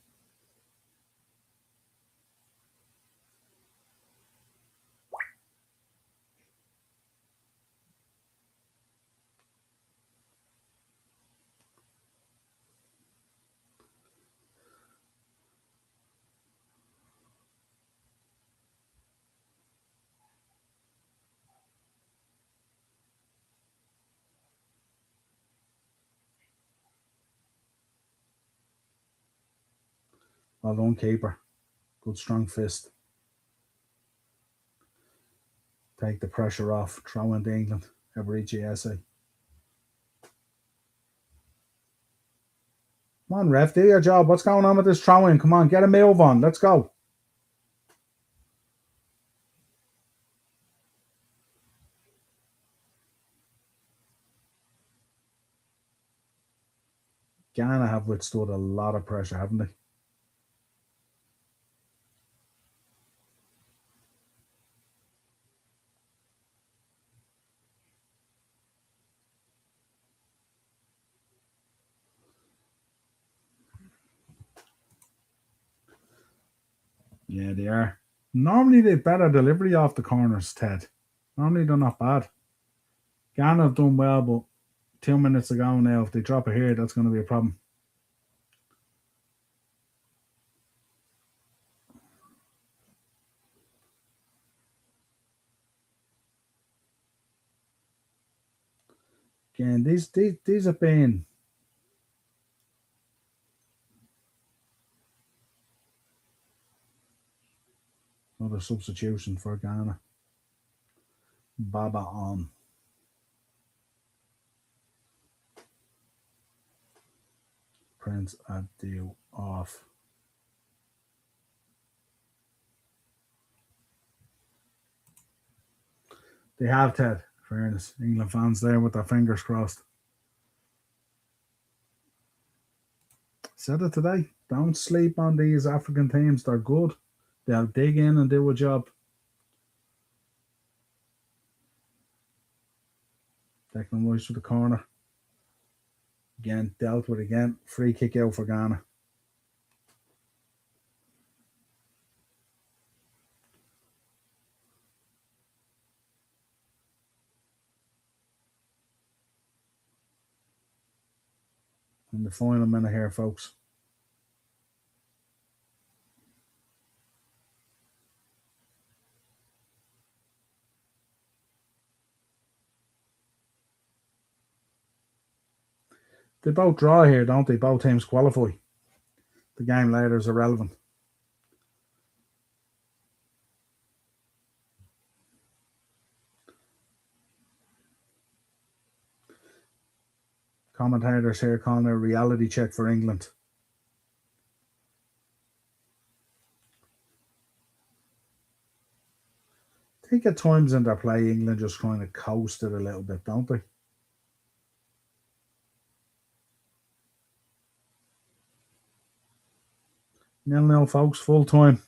Well done, keeper. Good strong fist. Take the pressure off. Throw into England. Eberici essay. Come on, ref, do your job. What's going on with this throwing? Come on, get a move on. Let's go. Ghana have withstood a lot of pressure, haven't they? Yeah, they are. Normally they've better delivery off the corners, Ted. Normally they're not bad. Ghana have done well, but 2 minutes ago now, if they drop it here, that's going to be a problem. Again, these have been another substitution for Ghana. Baba on. Prince Abdul off. They have, Ted. Fairness. England fans there with their fingers crossed. Said it today. Don't sleep on these African teams. They're good. They'll dig in and do a job. Declan Rice to the corner. Again, dealt with again. Free kick out for Ghana. In the final minute here, folks. They both draw here, don't they? Both teams qualify. The game later is irrelevant. Commentators here calling it a reality check for England. I think at times in their play, England just kind of coasted a little bit, don't they? 0-0, folks, full time.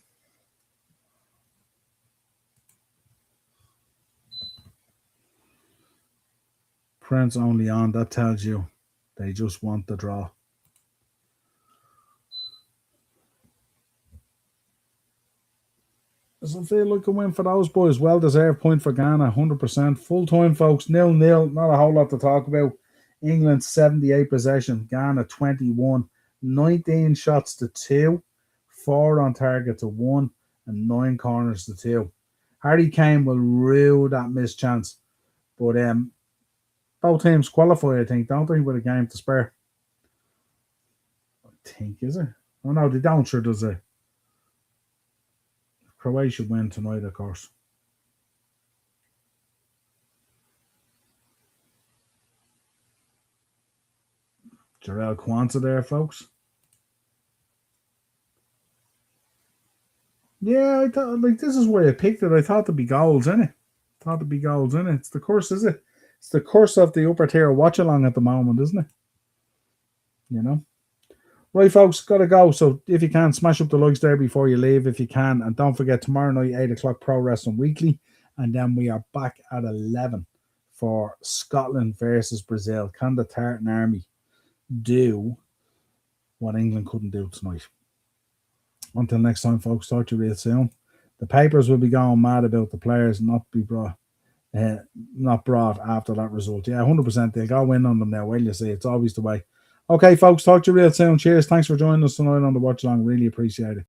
Prince only on. That tells you they just want the draw. Does it feel like a win for those boys? Well deserved point for Ghana, 100%. Full time, folks, 0-0. Not a whole lot to talk about. England 78 possession, Ghana 21. 19 shots to 2, 4 on target to 1, and 9 corners to 2. Harry Kane will rue that missed chance. But both teams qualify, I think, don't they, with a game to spare? I think, is it? Oh, no, they don't, sure, does it? Croatia win tonight, of course. Jarrell Quanta there, folks. Yeah, I thought, like, this is why I picked it. I thought there'd be goals in it. It's the curse, is it? It's the curse of the upper tier Watchalong at the moment, isn't it? You know? Right, folks, gotta go. So if you can, smash up the likes there before you leave, if you can. And don't forget, tomorrow night, 8 o'clock, Pro Wrestling Weekly. And then we are back at 11 for Scotland versus Brazil. Can the Tartan Army do what England couldn't do tonight? Until next time, folks, talk to you real soon. The papers will be going mad about the players not brought after that result. Yeah, 100%. They'll go in on them now. Well, you see, it's always the way. Okay, folks, talk to you real soon. Cheers. Thanks for joining us tonight on the Watch Along. Really appreciate it.